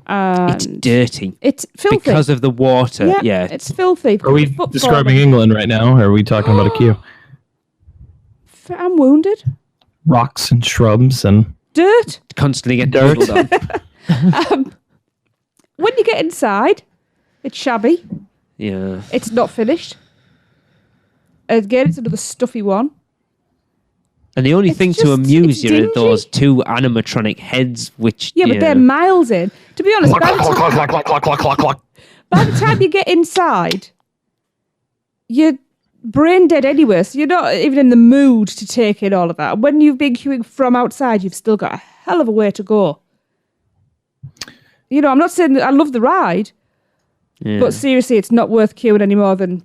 Speaker 5: It's
Speaker 6: And
Speaker 5: dirty.
Speaker 6: it's filthy.
Speaker 5: Because of the water. Yeah.
Speaker 6: it's filthy.
Speaker 3: Are we describing England right now, or are we talking about a queue?
Speaker 6: I'm wounded.
Speaker 3: Rocks and shrubs and...
Speaker 6: Dirt.
Speaker 5: Constantly get
Speaker 3: Dirt.
Speaker 5: dribbled on.
Speaker 6: When you get inside, it's shabby.
Speaker 5: Yeah.
Speaker 6: It's not finished. Again, it's another stuffy one.
Speaker 5: And the only
Speaker 6: It's
Speaker 5: thing to
Speaker 6: just-
Speaker 5: amuse
Speaker 6: it's
Speaker 5: you are
Speaker 6: dingy.
Speaker 5: those 2 animatronic heads, which...
Speaker 6: Yeah, but they're miles in. To be honest, by the time you get inside, you're brain dead anyway, so you're not even in the mood to take in all of that. When you've been queuing from outside, you've still got a hell of a way to go. You know, I'm not saying that I love the ride,
Speaker 5: Yeah.
Speaker 6: but seriously, it's not worth queuing any more than,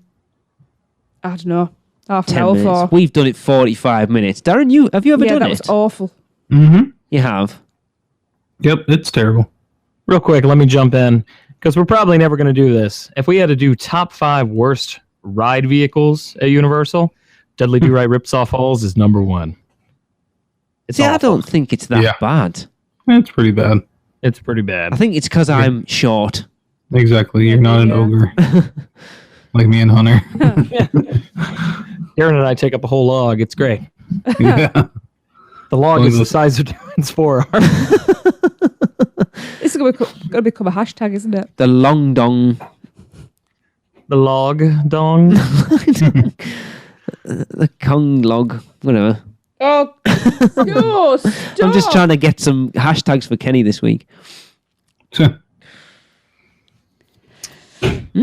Speaker 6: I don't know, half an
Speaker 5: 10
Speaker 6: hour
Speaker 5: minutes.
Speaker 6: for.
Speaker 5: We've done it 45 minutes. Darren, have you ever
Speaker 6: Yeah,
Speaker 5: done
Speaker 6: that
Speaker 5: it?
Speaker 6: was awful.
Speaker 4: Mm-hmm.
Speaker 5: You have?
Speaker 4: Yep, it's terrible.
Speaker 3: Real quick, let me jump in, because we're probably never going to do this. If we had to do top 5 worst ride vehicles at Universal, Dudley Do-Right Rips Off Halls is number 1. It's
Speaker 5: See, I
Speaker 3: awful.
Speaker 5: don't think it's that
Speaker 4: Yeah.
Speaker 5: bad.
Speaker 4: It's pretty bad.
Speaker 3: It's pretty bad.
Speaker 5: I think it's because I'm short.
Speaker 4: Exactly. You're not an
Speaker 6: Yeah.
Speaker 4: ogre. Like me and Hunter.
Speaker 3: Aaron and I take up a whole log. It's great.
Speaker 4: Yeah.
Speaker 3: The log
Speaker 4: Well,
Speaker 3: is the
Speaker 4: the-
Speaker 3: size of Darren's forearm.
Speaker 6: This is going to become a hashtag, isn't it?
Speaker 5: The long dong.
Speaker 3: The log dong.
Speaker 5: The Kong log. Whatever.
Speaker 6: Oh, no, stop.
Speaker 5: I'm just trying to get some hashtags for Kenny this week.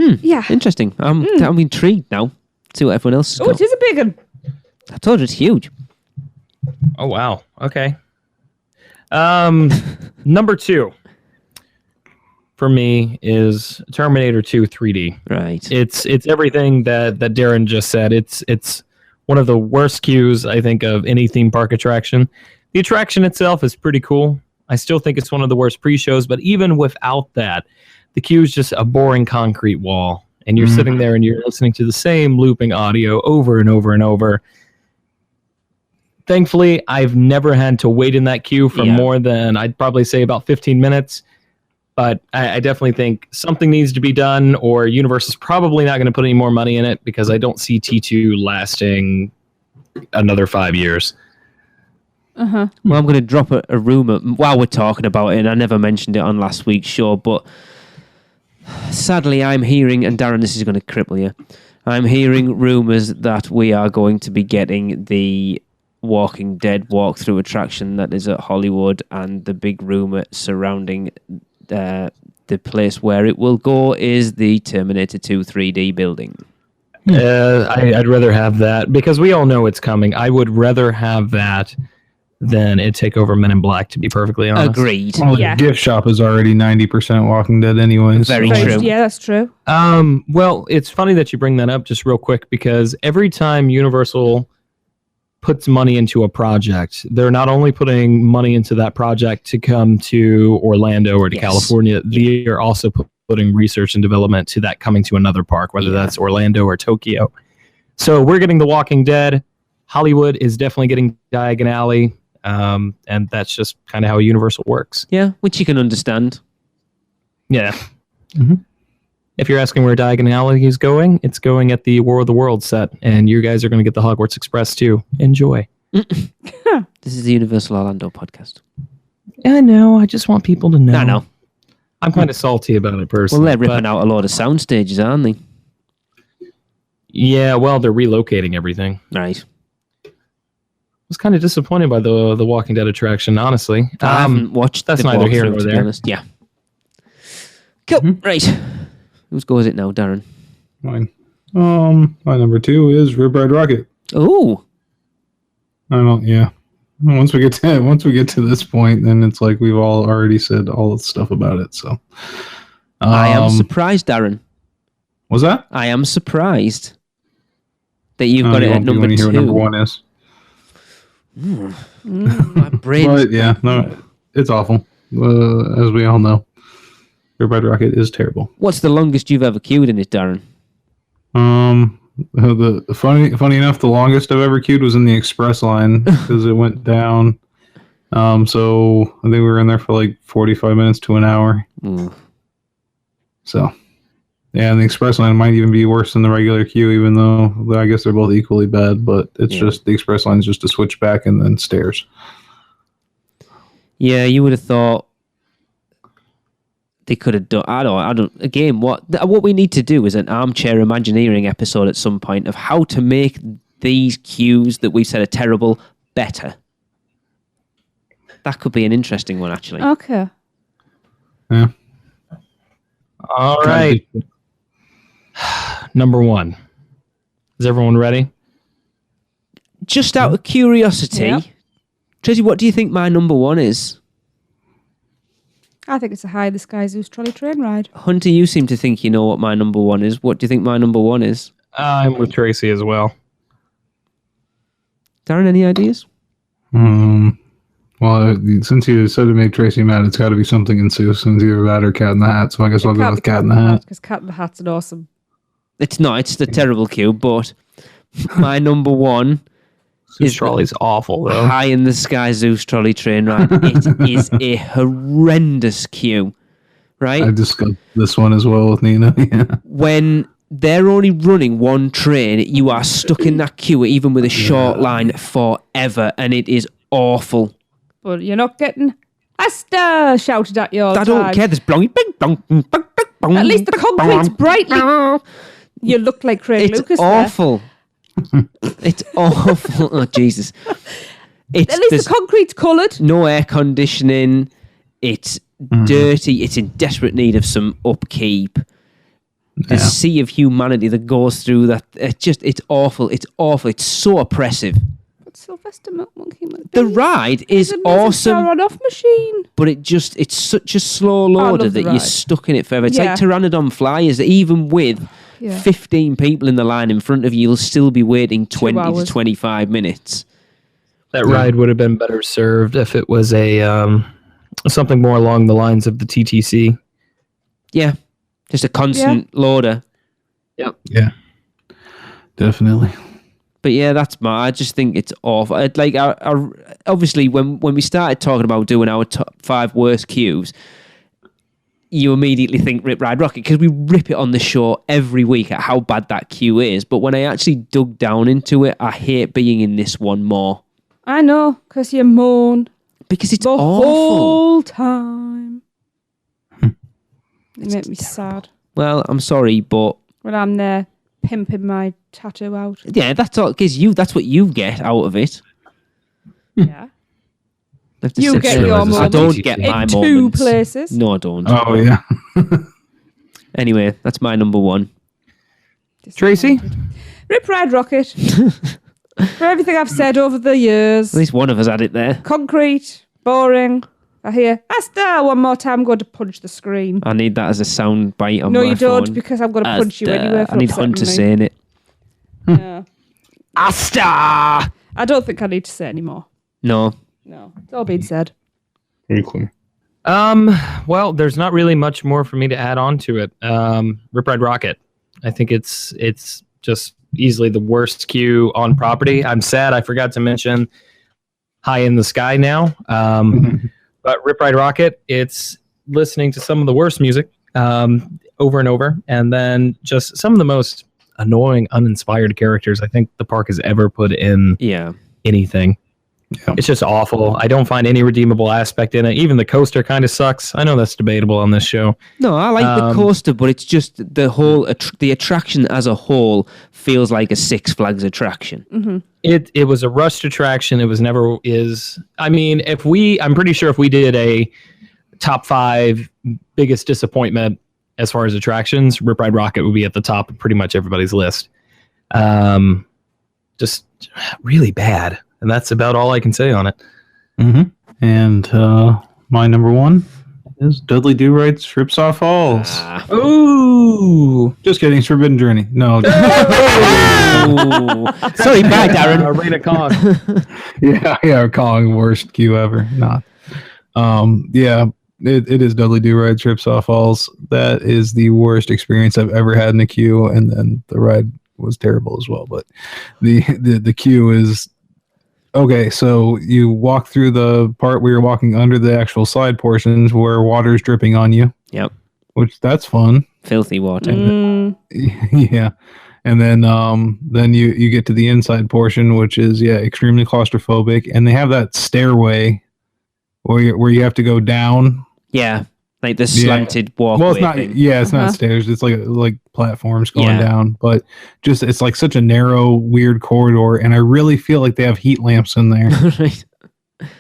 Speaker 6: Yeah.
Speaker 5: Interesting. I'm intrigued now. See what everyone else has
Speaker 6: Oh,
Speaker 5: got.
Speaker 6: it is a big one.
Speaker 5: I told you it's huge.
Speaker 3: Oh, wow. Okay. Number 2 for me is Terminator 2 3D.
Speaker 5: Right.
Speaker 3: It's everything that Darren just said. It's one of the worst queues, I think, of any theme park attraction. The attraction itself is pretty cool. I still think it's one of the worst pre-shows, but even without that, the queue is just a boring concrete wall. And you're sitting there and you're listening to the same looping audio over and over and over. Thankfully, I've never had to wait in that queue for
Speaker 5: Yeah.
Speaker 3: more than, I'd probably say, about 15 minutes. But I definitely think something needs to be done, or Universal's probably not going to put any more money in it because I don't see T2 lasting another 5 years.
Speaker 5: Well, I'm going to drop a rumor while we're talking about it, and I never mentioned it on last week's show, but sadly I'm hearing, and Darren, this is going to cripple you, I'm hearing rumors that we are going to be getting the Walking Dead walkthrough attraction that is at Hollywood, and the big rumor surrounding the place where it will go is the Terminator 2 3D building.
Speaker 3: I'd rather have that because we all know it's coming. I would rather have that than it take over Men in Black, to be perfectly honest.
Speaker 5: Agreed.
Speaker 4: Well, the gift shop is already 90% Walking Dead anyways.
Speaker 5: Very true.
Speaker 6: Yeah, that's true.
Speaker 3: Well, it's funny that you bring that up just real quick because every time Universal puts money into a project, they're not only putting money into that project to come to Orlando or to California, they are also putting research and development to that coming to another park, whether that's Orlando or Tokyo. So we're getting The Walking Dead. Hollywood is definitely getting Diagon Alley. And that's just kind of how Universal works.
Speaker 5: Yeah, which you can understand.
Speaker 3: Yeah. Mm-hmm. If you're asking where Diagon Alley is going, it's going at the War of the Worlds set, and you guys are going to get the Hogwarts Express too. Enjoy.
Speaker 5: This is the Universal Orlando podcast.
Speaker 3: I know. I just want people to know.
Speaker 5: I know.
Speaker 3: I'm kind of salty about it personally.
Speaker 5: Well, they're ripping out a lot of sound stages, aren't they?
Speaker 3: Yeah, well, they're relocating everything.
Speaker 5: Right.
Speaker 3: I was kind of disappointed by the Walking Dead attraction, honestly.
Speaker 5: I haven't watched
Speaker 3: that's
Speaker 5: the
Speaker 3: neither here
Speaker 5: walkthrough,
Speaker 3: nor
Speaker 5: to be
Speaker 3: there.
Speaker 5: honest. Yeah. Cool. Right. Whose go is it now, Darren?
Speaker 4: Mine. My number 2 is Rip Ride Rocket.
Speaker 5: Oh.
Speaker 4: I don't. Yeah. Once we get to this point, then it's like we've all already said all the stuff about it. So.
Speaker 5: I am surprised, Darren.
Speaker 4: Was that?
Speaker 5: I am surprised that you've got it at number 2.
Speaker 4: Hear what number 1 is.
Speaker 5: My brain.
Speaker 4: But yeah, no, it's awful. As we all know, Rip Ride Rocket is terrible.
Speaker 5: What's the longest you've ever queued in it, Darren?
Speaker 4: The funny enough, the longest I've ever queued was in the express line because it went down. So I think we were in there for like 45 minutes to an hour. So yeah, and the express line might even be worse than the regular queue, even though I guess they're both equally bad. But it's just the express line is just a switch back and then stairs.
Speaker 5: Yeah, you would have thought they could have done. I don't. Again, what we need to do is an armchair Imagineering episode at some point of how to make these queues that we've said are terrible better. That could be an interesting one, actually.
Speaker 6: Okay.
Speaker 4: Yeah.
Speaker 3: All right. Number 1. Is everyone ready?
Speaker 5: Just out of curiosity, Tracy, what do you think my number 1 is?
Speaker 6: I think it's a High in the Sky Zeus trolley train ride.
Speaker 5: Hunter, you seem to think you know what my number 1 is. What do you think my number 1 is?
Speaker 3: I'm with Tracy as well.
Speaker 5: Darren, any ideas?
Speaker 4: Well, since you said it made Tracy mad, it's got to be something in Zeus, since either that or Cat in the Hat. So I guess I'll go with Cat in the Hat.
Speaker 6: Because Cat in the Hat's an awesome.
Speaker 5: It's not. It's the terrible queue, but my number 1
Speaker 3: Zeus trolley's awful, though.
Speaker 5: High in the Sky Zeus trolley train ride. It is a horrendous queue, right?
Speaker 4: I discussed this one as well with Nina. Yeah.
Speaker 5: When they're only running one train, you are stuck in that queue, even with a short line, forever, and it is awful.
Speaker 6: But you're not getting Asta shouted at you all the
Speaker 5: I
Speaker 6: time.
Speaker 5: don't care. There's blong, bing, blong, bing, bing, bing,
Speaker 6: At least the concrete's brightly. You look like Craig
Speaker 5: It's
Speaker 6: Lucas
Speaker 5: awful. It's awful. Oh, Jesus.
Speaker 6: At least the concrete's coloured.
Speaker 5: No air conditioning. It's dirty. It's in desperate need of some upkeep. The sea of humanity that goes through that. It's awful. It's awful. It's so oppressive.
Speaker 6: But Sylvester Monkey.
Speaker 5: The ride is awesome.
Speaker 6: On-off machine.
Speaker 5: But it's such a slow loader that you're stuck in it forever. It's like Pteranodon Flyers. Even with 15 people in the line in front of you, you'll still be waiting 20 to 25 minutes.
Speaker 3: That ride would have been better served if it was a something more along the lines of the TTC.
Speaker 5: Yeah, just a constant loader.
Speaker 3: Yep.
Speaker 4: Yeah, definitely.
Speaker 5: But yeah, I just think it's awful. Obviously, when we started talking about doing our top 5 worst queues, you immediately think Rip Ride Rocket because we rip it on the show every week at how bad that queue is. But when I actually dug down into it, I hate being in this one more.
Speaker 6: I know, because you moan.
Speaker 5: Because it's
Speaker 6: the
Speaker 5: awful.
Speaker 6: whole time. You make me sad.
Speaker 5: Well, I'm sorry, but...
Speaker 6: When I'm there pimping my tattoo out.
Speaker 5: Yeah, that's all, because that's what you get out of it.
Speaker 6: Yeah.
Speaker 5: You
Speaker 6: get your moments.
Speaker 5: I don't get my
Speaker 6: in
Speaker 5: moments.
Speaker 6: 2 places.
Speaker 5: No, I don't.
Speaker 4: Oh, yeah.
Speaker 5: Anyway, that's my number 1.
Speaker 4: Tracy?
Speaker 6: Rip Ride Rocket. For everything I've said over the years.
Speaker 5: At least one of us had it there.
Speaker 6: Concrete. Boring. I hear, Asta, one more time, I'm going to punch the screen.
Speaker 5: I need that as a sound bite on my phone.
Speaker 6: No, you don't, because I'm going to punch you anyway.
Speaker 5: I need Hunter saying it.
Speaker 6: Yeah.
Speaker 5: Asta!
Speaker 6: I don't think I need to say any more.
Speaker 5: No.
Speaker 6: It's all been said.
Speaker 4: Very clear.
Speaker 3: Well, there's not really much more for me to add on to it. Rip Ride Rocket. I think it's just easily the worst queue on property. I'm sad I forgot to mention High in the Sky now. But Rip Ride Rocket, it's listening to some of the worst music over and over, and then just some of the most annoying, uninspired characters I think the park has ever put in anything. Yeah. It's just awful. I don't find any redeemable aspect in it. Even the coaster kind of sucks. I know that's debatable on this show.
Speaker 5: No, I like the coaster, but it's just the whole the attraction as a whole feels like a Six Flags attraction.
Speaker 6: Mm-hmm.
Speaker 3: It was a rushed attraction. It was never is. I mean, I'm pretty sure if we did a top 5 biggest disappointment as far as attractions, Rip Ride Rocket would be at the top of pretty much everybody's list. Just really bad. And that's about all I can say on it.
Speaker 4: Mm-hmm. And my number 1 is Dudley Do-Right's Ripsaw Falls.
Speaker 3: Ooh!
Speaker 4: Just kidding. It's Forbidden Journey. No.
Speaker 5: Sorry, bye, Darren.
Speaker 3: Arena Kong.
Speaker 4: Yeah, Kong, worst queue ever. Not. Yeah, it is Dudley Do-Right's Ripsaw Falls. That is the worst experience I've ever had in a queue, and then the ride was terrible as well. But the queue is... Okay, so you walk through the part where you're walking under the actual slide portions where water's dripping on you.
Speaker 5: Yep.
Speaker 4: Which, that's fun.
Speaker 5: Filthy water.
Speaker 4: Yeah. And then you get to the inside portion, which is, extremely claustrophobic. And they have that stairway where you have to go down.
Speaker 5: Yeah. Like the slanted walkway.
Speaker 4: Well, it's not.
Speaker 5: Thing.
Speaker 4: Yeah, it's not stairs. It's like platforms going down. But just it's like such a narrow, weird corridor, and I really feel like they have heat lamps in there.
Speaker 5: Right.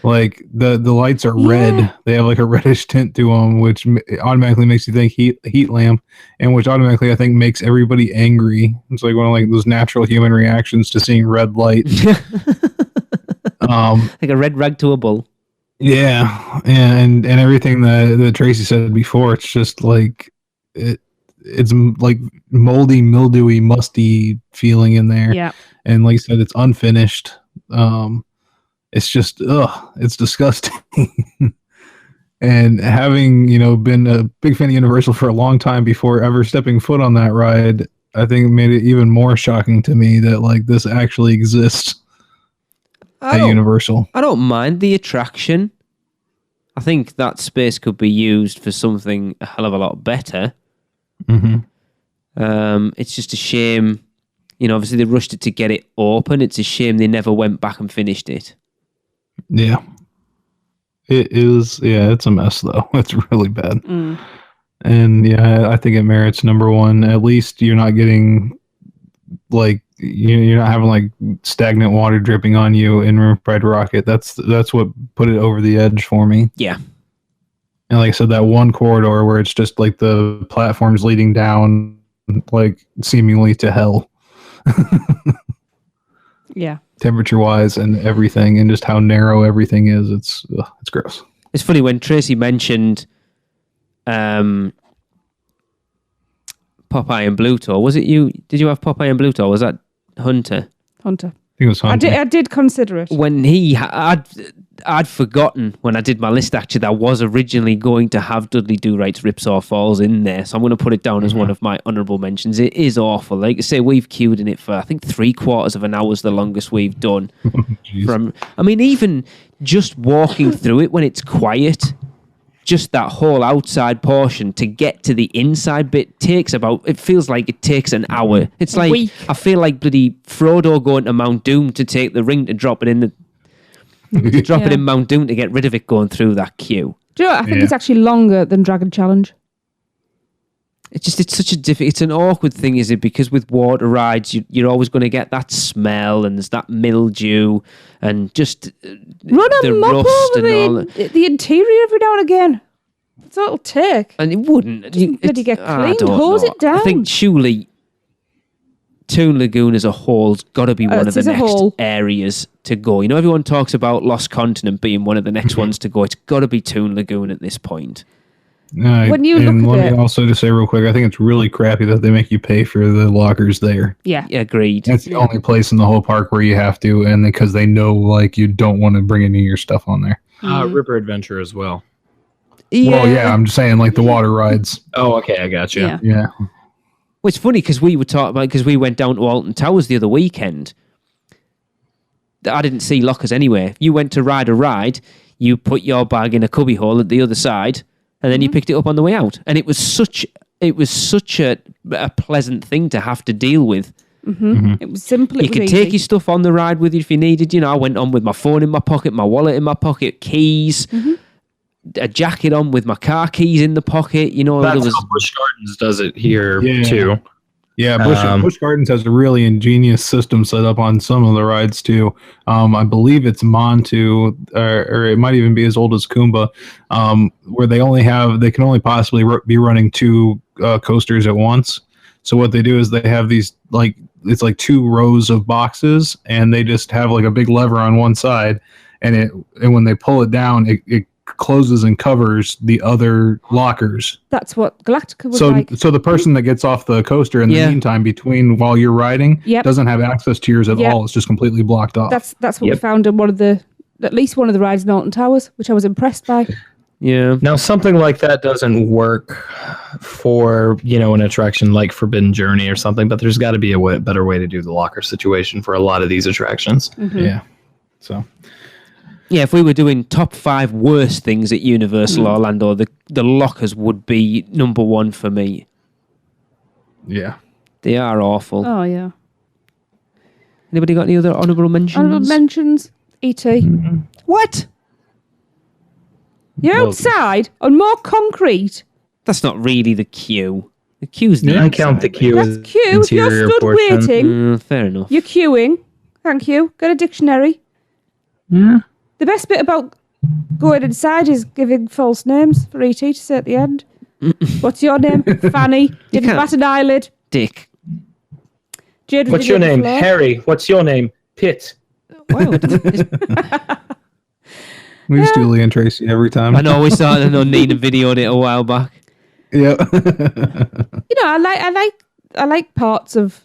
Speaker 4: Like the lights are red. They have like a reddish tint to them, which automatically makes you think heat lamp, and which automatically I think makes everybody angry. It's like one of like those natural human reactions to seeing red light.
Speaker 5: Like a red rag to a bull.
Speaker 4: Yeah, and everything that Tracy said before, it's just like it's like moldy, mildewy, musty feeling in there.
Speaker 6: Yeah,
Speaker 4: and like you said, it's unfinished. It's just it's disgusting. And having been a big fan of Universal for a long time before ever stepping foot on that ride, I think it made it even more shocking to me that like this actually exists. At Universal.
Speaker 5: I don't mind the attraction. I think that space could be used for something a hell of a lot better.
Speaker 4: Mm-hmm.
Speaker 5: It's just a shame. Obviously they rushed it to get it open. It's a shame they never went back and finished it.
Speaker 4: Yeah. It is. Yeah, it's a mess though. It's really bad. And yeah, I think it merits number 1. At least you're not getting like you're not having like stagnant water dripping on you in Rip Ride Rocket. That's what put it over the edge for me.
Speaker 5: Yeah.
Speaker 4: And like I said, that one corridor where it's just like the platforms leading down like seemingly to hell.
Speaker 6: Yeah.
Speaker 4: Temperature wise and everything, and just how narrow everything is. It's gross.
Speaker 5: It's funny when Tracy mentioned Popeye and Bluto. Was it you? Did you have Popeye and Bluto? Was that Hunter?
Speaker 6: Hunter.
Speaker 4: I think it was Hunter.
Speaker 6: I did consider it.
Speaker 5: When I'd forgotten when I did my list actually that I was originally going to have Dudley Do-Right's Ripsaw Falls in there, so I'm going to put it down as one of my honourable mentions. It is awful. Like I say, we've queued in it for I think 3/4 of an hour is the longest we've done. Even just walking through it when it's quiet, just that whole outside portion to get to the inside bit it feels like it takes an hour. It's like,
Speaker 6: week.
Speaker 5: I feel like bloody Frodo going to Mount Doom to take the ring to drop it in it in Mount Doom to get rid of it going through that queue.
Speaker 6: Do you know what? I think it's actually longer than Dragon Challenge.
Speaker 5: It's such a it's an awkward thing, is it? Because with water rides, you're always going to get that smell, and there's that mildew, and just
Speaker 6: Run a
Speaker 5: the
Speaker 6: mop
Speaker 5: rust
Speaker 6: over
Speaker 5: and all that.
Speaker 6: the interior every now and again. That's all it'll take.
Speaker 5: And it wouldn't.
Speaker 6: Bloody get
Speaker 5: I
Speaker 6: cleaned.
Speaker 5: don't
Speaker 6: Hose
Speaker 5: know.
Speaker 6: it down.
Speaker 5: I think surely Toon Lagoon as a whole's got to be one of the next areas to go. You know, everyone talks about Lost Continent being one of the next ones to go. It's got to be Toon Lagoon at this point.
Speaker 6: When you
Speaker 4: and
Speaker 6: look at
Speaker 4: let me also just say real quick, I think it's really crappy that they make you pay for the lockers there.
Speaker 6: Yeah.
Speaker 5: Agreed.
Speaker 4: That's the only place in the whole park where you have to, and because they know like you don't want to bring any of your stuff on there.
Speaker 3: River Adventure as well.
Speaker 4: Well, yeah, I'm just saying like the water rides.
Speaker 3: Oh, okay, I got you.
Speaker 6: Yeah.
Speaker 5: Well, it's funny because we were talking about, because we went down to Alton Towers the other weekend. I didn't see lockers anywhere. You went to ride a ride, you put your bag in a cubby hole at the other side, and then you picked it up on the way out. And it was such a pleasant thing to have to deal with.
Speaker 6: It was simple.
Speaker 5: You could take your stuff on the ride with you if you needed. You know, I went on with my phone in my pocket, my wallet in my pocket, keys, a jacket on with my car keys in the pocket. You know,
Speaker 3: That's
Speaker 5: there was
Speaker 3: how Busch Gardens does it here
Speaker 4: Yeah.
Speaker 3: too.
Speaker 4: Yeah, Busch Gardens has a really ingenious system set up on some of the rides too. I believe it's Montu, or it might even be as old as Kumba, where they can only possibly be running two coasters at once. So what they do is they have these it's like two rows of boxes, and they just have like a big lever on one side, and when they pull it down, it closes and covers the other lockers.
Speaker 6: That's what Galactica was like.
Speaker 4: So the person that gets off the coaster in the meantime while you're riding doesn't have access to yours at all. It's just completely blocked off.
Speaker 6: That's what we found in at least one of the rides in Alton Towers, which I was impressed by.
Speaker 5: Yeah.
Speaker 3: Now, something like that doesn't work for, an attraction like Forbidden Journey or something, but there's got to be a better way to do the locker situation for a lot of these attractions.
Speaker 4: Yeah. So...
Speaker 5: Yeah, if we were doing top 5 worst things at Universal Orlando, the lockers would be number 1 for me.
Speaker 4: Yeah.
Speaker 5: They are awful.
Speaker 6: Oh, yeah.
Speaker 5: Anybody got any other honourable mentions?
Speaker 6: Honourable mentions, E.T.
Speaker 5: What?
Speaker 6: You're outside on more concrete.
Speaker 5: That's not really the queue. The queue's the
Speaker 3: I count the queue
Speaker 6: That's
Speaker 3: as
Speaker 6: queue. If you're
Speaker 3: interior
Speaker 6: stood
Speaker 3: portion.
Speaker 6: waiting,
Speaker 5: fair enough.
Speaker 6: you're queuing. Thank you. Got a dictionary.
Speaker 3: Yeah.
Speaker 6: The best bit about going inside is giving false names for E.T. to say at the end. What's your name? Fanny. Didn't
Speaker 5: can't-
Speaker 6: bat an eyelid.
Speaker 5: Dick.
Speaker 6: Jade was
Speaker 3: What's your
Speaker 6: digging
Speaker 3: name?
Speaker 6: up the floor.
Speaker 3: Harry. What's your name? Pitt.
Speaker 5: Wow.
Speaker 4: We just do Lee and Tracy every time.
Speaker 5: I know we saw it. I know Nina videoed it a while back.
Speaker 4: Yeah.
Speaker 6: I like parts of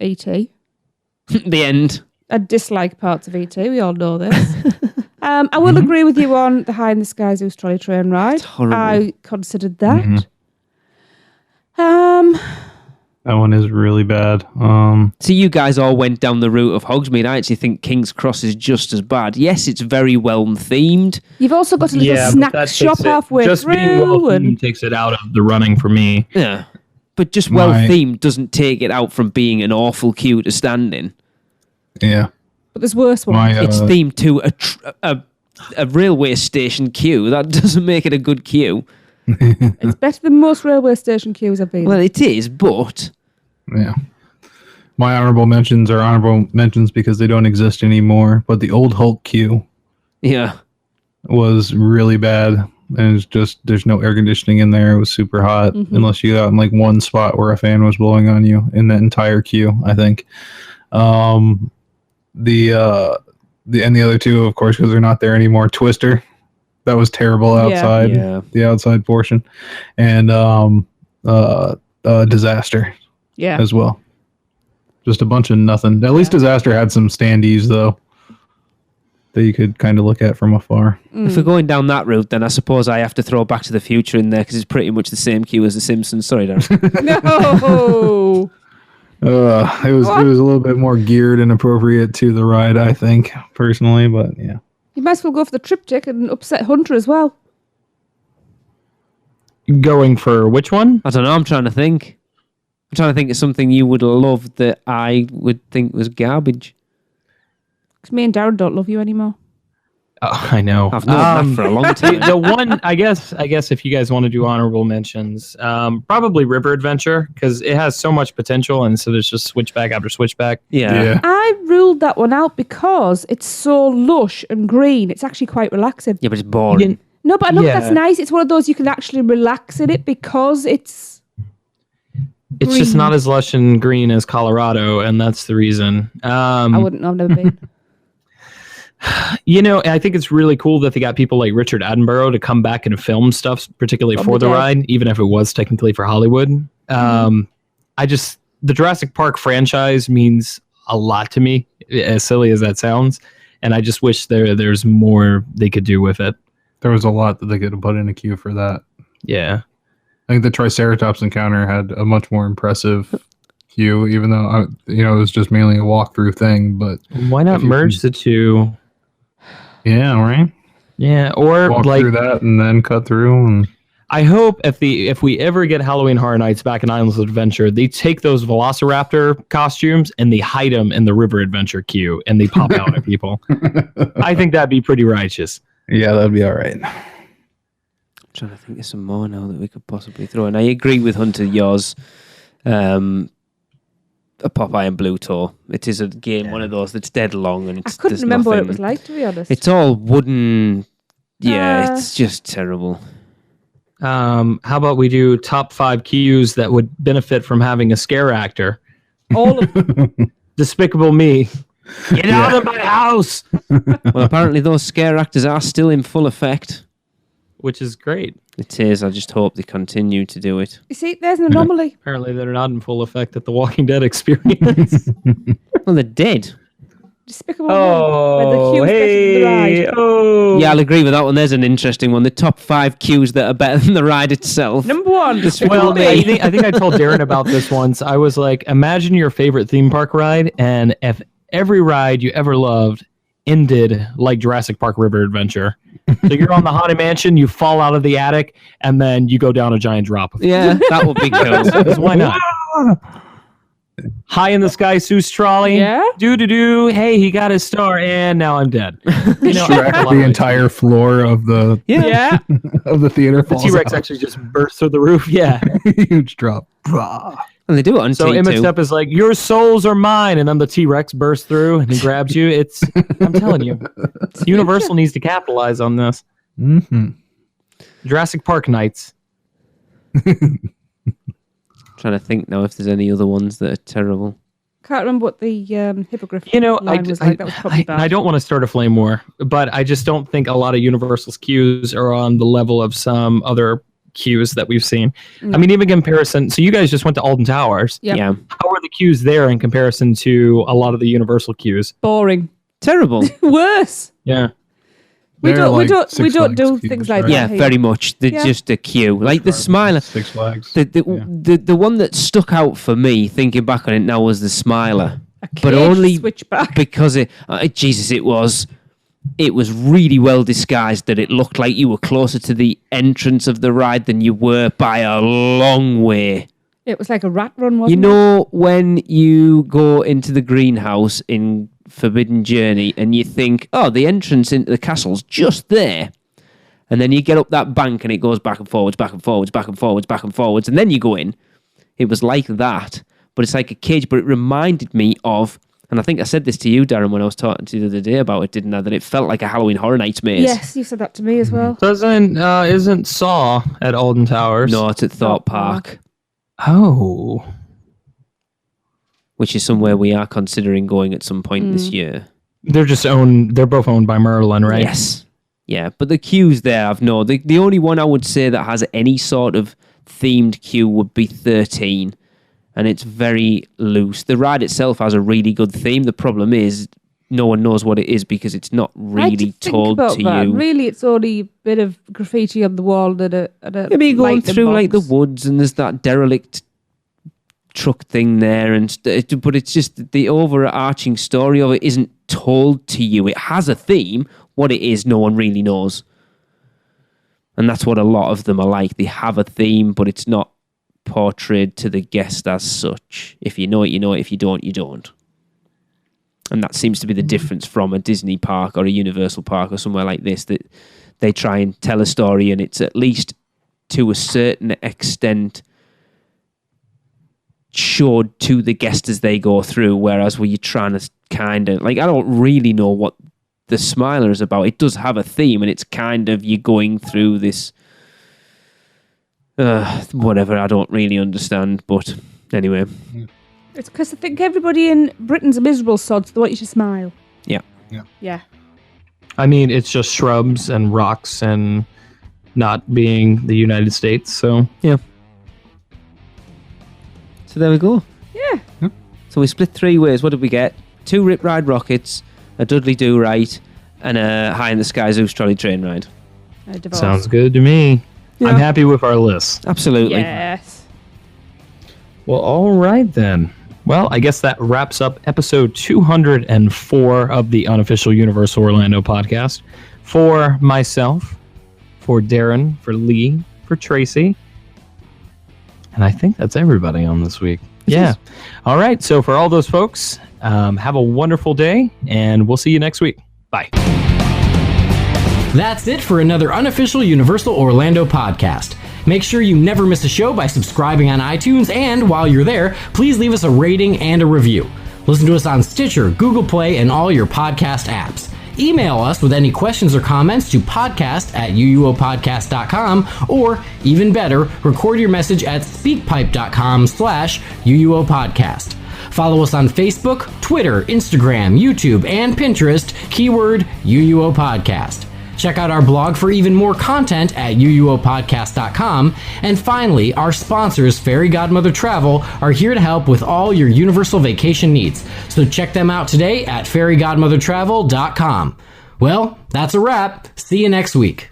Speaker 6: E.T.
Speaker 5: The end.
Speaker 6: I dislike parts of E.T. We all know this. I will agree with you on the High in the Sky Zeus trolley train ride.
Speaker 5: It's horrible.
Speaker 6: I considered that.
Speaker 4: That one is really bad.
Speaker 5: So you guys all went down the route of Hogsmeade. I actually think King's Cross is just as bad. Yes, it's very well themed.
Speaker 6: You've also got a little
Speaker 3: but
Speaker 6: snack
Speaker 3: that
Speaker 6: shop
Speaker 3: takes it-
Speaker 6: halfway
Speaker 3: just being
Speaker 6: through.
Speaker 3: well
Speaker 6: And
Speaker 3: takes it out of the running for me.
Speaker 5: Yeah. But just well themed doesn't take it out from being an awful queue to stand in.
Speaker 4: Yeah.
Speaker 6: but there's worse ones.
Speaker 5: It's themed to a railway station queue. That doesn't make it a good queue.
Speaker 6: It's better than most railway station queues I've been.
Speaker 5: Well, it is, but...
Speaker 4: Yeah. My honorable mentions are honorable mentions because they don't exist anymore. But the old Hulk queue was really bad. And it's just, there's no air conditioning in there. It was super hot unless you got in like one spot where a fan was blowing on you in that entire queue, I think. The other two, of course, because they're not there anymore. Twister. That was terrible outside.
Speaker 5: Yeah.
Speaker 4: The outside portion. And Disaster.
Speaker 6: Yeah.
Speaker 4: As well. Just a bunch of nothing. At least Disaster had some standees, though, that you could kind of look at from afar.
Speaker 5: If we're going down that route, then I suppose I have to throw Back to the Future in there because it's pretty much the same queue as The Simpsons. Sorry, Darren.
Speaker 6: No.
Speaker 4: It was a little bit more geared and appropriate to the ride, I think, personally, but yeah.
Speaker 6: You might as well go for the triptych and upset Hunter as well.
Speaker 3: Going for which one?
Speaker 5: I don't know. I'm trying to think. I'm trying to think of something you would love that I would think was garbage.
Speaker 6: Because me and Darren don't love you anymore.
Speaker 3: Oh, I know.
Speaker 5: I've known that for a long time.
Speaker 3: The one, I guess, if you guys want to do honorable mentions, probably River Adventure, because it has so much potential, and so there's just switchback after switchback.
Speaker 5: Yeah.
Speaker 6: I ruled that one out because it's so lush and green. It's actually quite relaxing.
Speaker 5: Yeah, but it's boring.
Speaker 6: No, but I know that's nice. It's one of those you can actually relax in it because it's
Speaker 3: just not as lush and green as Colorado, and that's the reason.
Speaker 6: I wouldn't know. I've never been.
Speaker 3: I think it's really cool that they got people like Richard Attenborough to come back and film stuff, particularly for the ride, even if it was technically for Hollywood. The Jurassic Park franchise means a lot to me, as silly as that sounds, and I just wish there's more they could do with it.
Speaker 4: There was a lot that they could have put in a queue for that.
Speaker 3: Yeah.
Speaker 4: I think the Triceratops encounter had a much more impressive queue, even though, it was just mainly a walkthrough thing. But
Speaker 3: why not merge the two?
Speaker 4: Yeah, right?
Speaker 3: Yeah, or
Speaker 4: walk through that and then cut through. And
Speaker 3: I hope if we ever get Halloween Horror Nights back in Islands of Adventure, they take those Velociraptor costumes and they hide them in the River Adventure queue and they pop out at people. I think that'd be pretty righteous.
Speaker 4: Yeah, that'd be all right.
Speaker 5: I'm trying to think of some more now that we could possibly throw in. I agree with Hunter, yours. A Popeye and Blue Tour. It is a game, one of those that's dead long, and
Speaker 6: I couldn't remember what it was like, to be honest.
Speaker 5: It's all wooden. Yeah, it's just terrible.
Speaker 3: How about we do top 5 queues that would benefit from having a scare actor?
Speaker 6: All of them.
Speaker 3: Despicable Me. Get out of my house!
Speaker 5: Well, apparently those scare actors are still in full effect.
Speaker 3: Which is great.
Speaker 5: It is. I just hope they continue to do it.
Speaker 6: You see, there's an anomaly.
Speaker 3: Apparently they're not in full effect at the Walking Dead experience.
Speaker 5: Well, they're dead.
Speaker 6: Despicable Me. Where the queue's better than the ride.
Speaker 5: Yeah, I'll agree with that one. There's an interesting one. The top 5 queues that are better than the ride itself.
Speaker 6: Number 1.
Speaker 3: Well, I think I told Darren about this once. I was like, imagine your favorite theme park ride, and if every ride you ever loved ended like Jurassic Park River Adventure. So you're on the Haunted Mansion, you fall out of the attic, and then you go down a giant drop.
Speaker 5: Yeah, that would be cool.
Speaker 3: Why not? High in the Sky Seuss trolley.
Speaker 6: Yeah.
Speaker 3: Do. Hey, he got his star, and now I'm dead.
Speaker 4: The entire floor of the of the theater
Speaker 3: The
Speaker 4: falls
Speaker 3: T-Rex
Speaker 4: out.
Speaker 3: actually just bursts through the roof. Yeah.
Speaker 4: Huge drop.
Speaker 5: And they do it on
Speaker 3: So
Speaker 5: T2.
Speaker 3: Emmett Step is like, your souls are mine, and then the T-Rex bursts through and he grabs you. I'm telling you, Universal needs to capitalize on this.
Speaker 4: Mm-hmm.
Speaker 3: Jurassic Park nights.
Speaker 5: Trying to think now if there's any other ones that are terrible.
Speaker 6: Can't remember what the hippogriff
Speaker 3: line
Speaker 6: was like. That was probably bad.
Speaker 3: I don't want to start a flame war, but I just don't think a lot of Universal's queues are on the level of some other queues that we've seen. I mean, even comparison. So you guys just went to Alden Towers.
Speaker 6: Yep.
Speaker 5: Yeah.
Speaker 3: How are the queues there in comparison to a lot of the Universal queues?
Speaker 6: Boring.
Speaker 5: Terrible.
Speaker 6: Worse.
Speaker 3: Yeah.
Speaker 6: We
Speaker 4: They're
Speaker 6: don't
Speaker 4: like
Speaker 6: do
Speaker 4: Six
Speaker 6: things
Speaker 4: Flags
Speaker 6: like
Speaker 4: queues,
Speaker 6: that.
Speaker 4: right?
Speaker 5: Yeah,
Speaker 6: here.
Speaker 5: very much. They're just a queue. Like the Smiler.
Speaker 4: Six Flags.
Speaker 5: The one that stuck out for me, thinking back on it now, was the Smiler. But
Speaker 6: Cage
Speaker 5: only
Speaker 6: switchback.
Speaker 5: because it was really well disguised that it looked like you were closer to the entrance of the ride than you were by a long way.
Speaker 6: It was like a rat run, wasn't
Speaker 5: You know when you go into the greenhouse in Forbidden Journey and you think, oh, the entrance into the castle's just there. And then you get up that bank and it goes back and forwards, back and forwards, back and forwards, back and forwards. And then you go in. It was like that. But it's like a cage. But it reminded me of, and I think I said this to you, Darren, when I was talking to you the other day about it, didn't I? That it felt like a Halloween Horror Nights maze.
Speaker 6: Yes, you said that to me as well.
Speaker 3: Isn't Saw at Alden Towers?
Speaker 5: No, it's at Thorpe Park.
Speaker 3: Oh.
Speaker 5: Which is somewhere we are considering going at some point this year.
Speaker 3: They're both owned by Merlin, right?
Speaker 5: Yes. Yeah, but the queues there, I've no. The only one I would say that has any sort of themed queue would be 13. And it's very loose. The ride itself has a really good theme. The problem is no one knows what it is because it's not really told to you.
Speaker 6: Really, it's only a bit of graffiti on the wall and a
Speaker 5: Maybe going
Speaker 6: lightning
Speaker 5: through
Speaker 6: box.
Speaker 5: like the woods and there's that derelict truck thing there, but it's just the overarching story of it isn't told to you. It has a theme. What it is, no one really knows. And that's what a lot of them are like. They have a theme, but it's not portrayed to the guest as such. If you know it, you know it. If you don't, you don't. And that seems to be the difference from a Disney park or a Universal park or somewhere like this, that they try and tell a story and it's at least to a certain extent showed to the guest as they go through, whereas where you're trying to kind of, like, I don't really know what the Smiler is about. It does have a theme, and it's kind of you going through this whatever, I don't really understand, but anyway.
Speaker 6: It's because I think everybody in Britain's a miserable sod, so they want you to smile.
Speaker 3: Yeah. I mean, it's just shrubs and rocks and not being the United States, so...
Speaker 5: Yeah. So there we go.
Speaker 6: Yeah.
Speaker 5: So we split 3 ways. What did we get? 2 Rip Ride rockets, a Dudley Do Right, and a High in the Sky Zeus trolley train ride.
Speaker 6: A divorce.
Speaker 3: Sounds good to me.
Speaker 5: Yeah.
Speaker 3: I'm happy with our list.
Speaker 5: Absolutely.
Speaker 6: Yes.
Speaker 3: Well, all right then. Well, I guess that wraps up episode 204 of the Unofficial Universal Orlando podcast. For myself, for Darren, for Lee, for Tracy. And I think that's everybody on this week. Yeah. All right. So for all those folks, have a wonderful day, and we'll see you next week. Bye.
Speaker 1: That's it for another Unofficial Universal Orlando podcast. Make sure you never miss a show by subscribing on iTunes, and while you're there, please leave us a rating and a review. Listen to us on Stitcher, Google Play, and all your podcast apps. Email us with any questions or comments to podcast@uuopodcast.com, or even better, record your message at speakpipe.com/uuopodcast. Follow us on Facebook, Twitter, Instagram, YouTube, and Pinterest, keyword UUO Podcast. Check out our blog for even more content at uuopodcast.com. And finally, our sponsors, Fairy Godmother Travel, are here to help with all your Universal vacation needs. So check them out today at fairygodmothertravel.com. Well, that's a wrap. See you next week.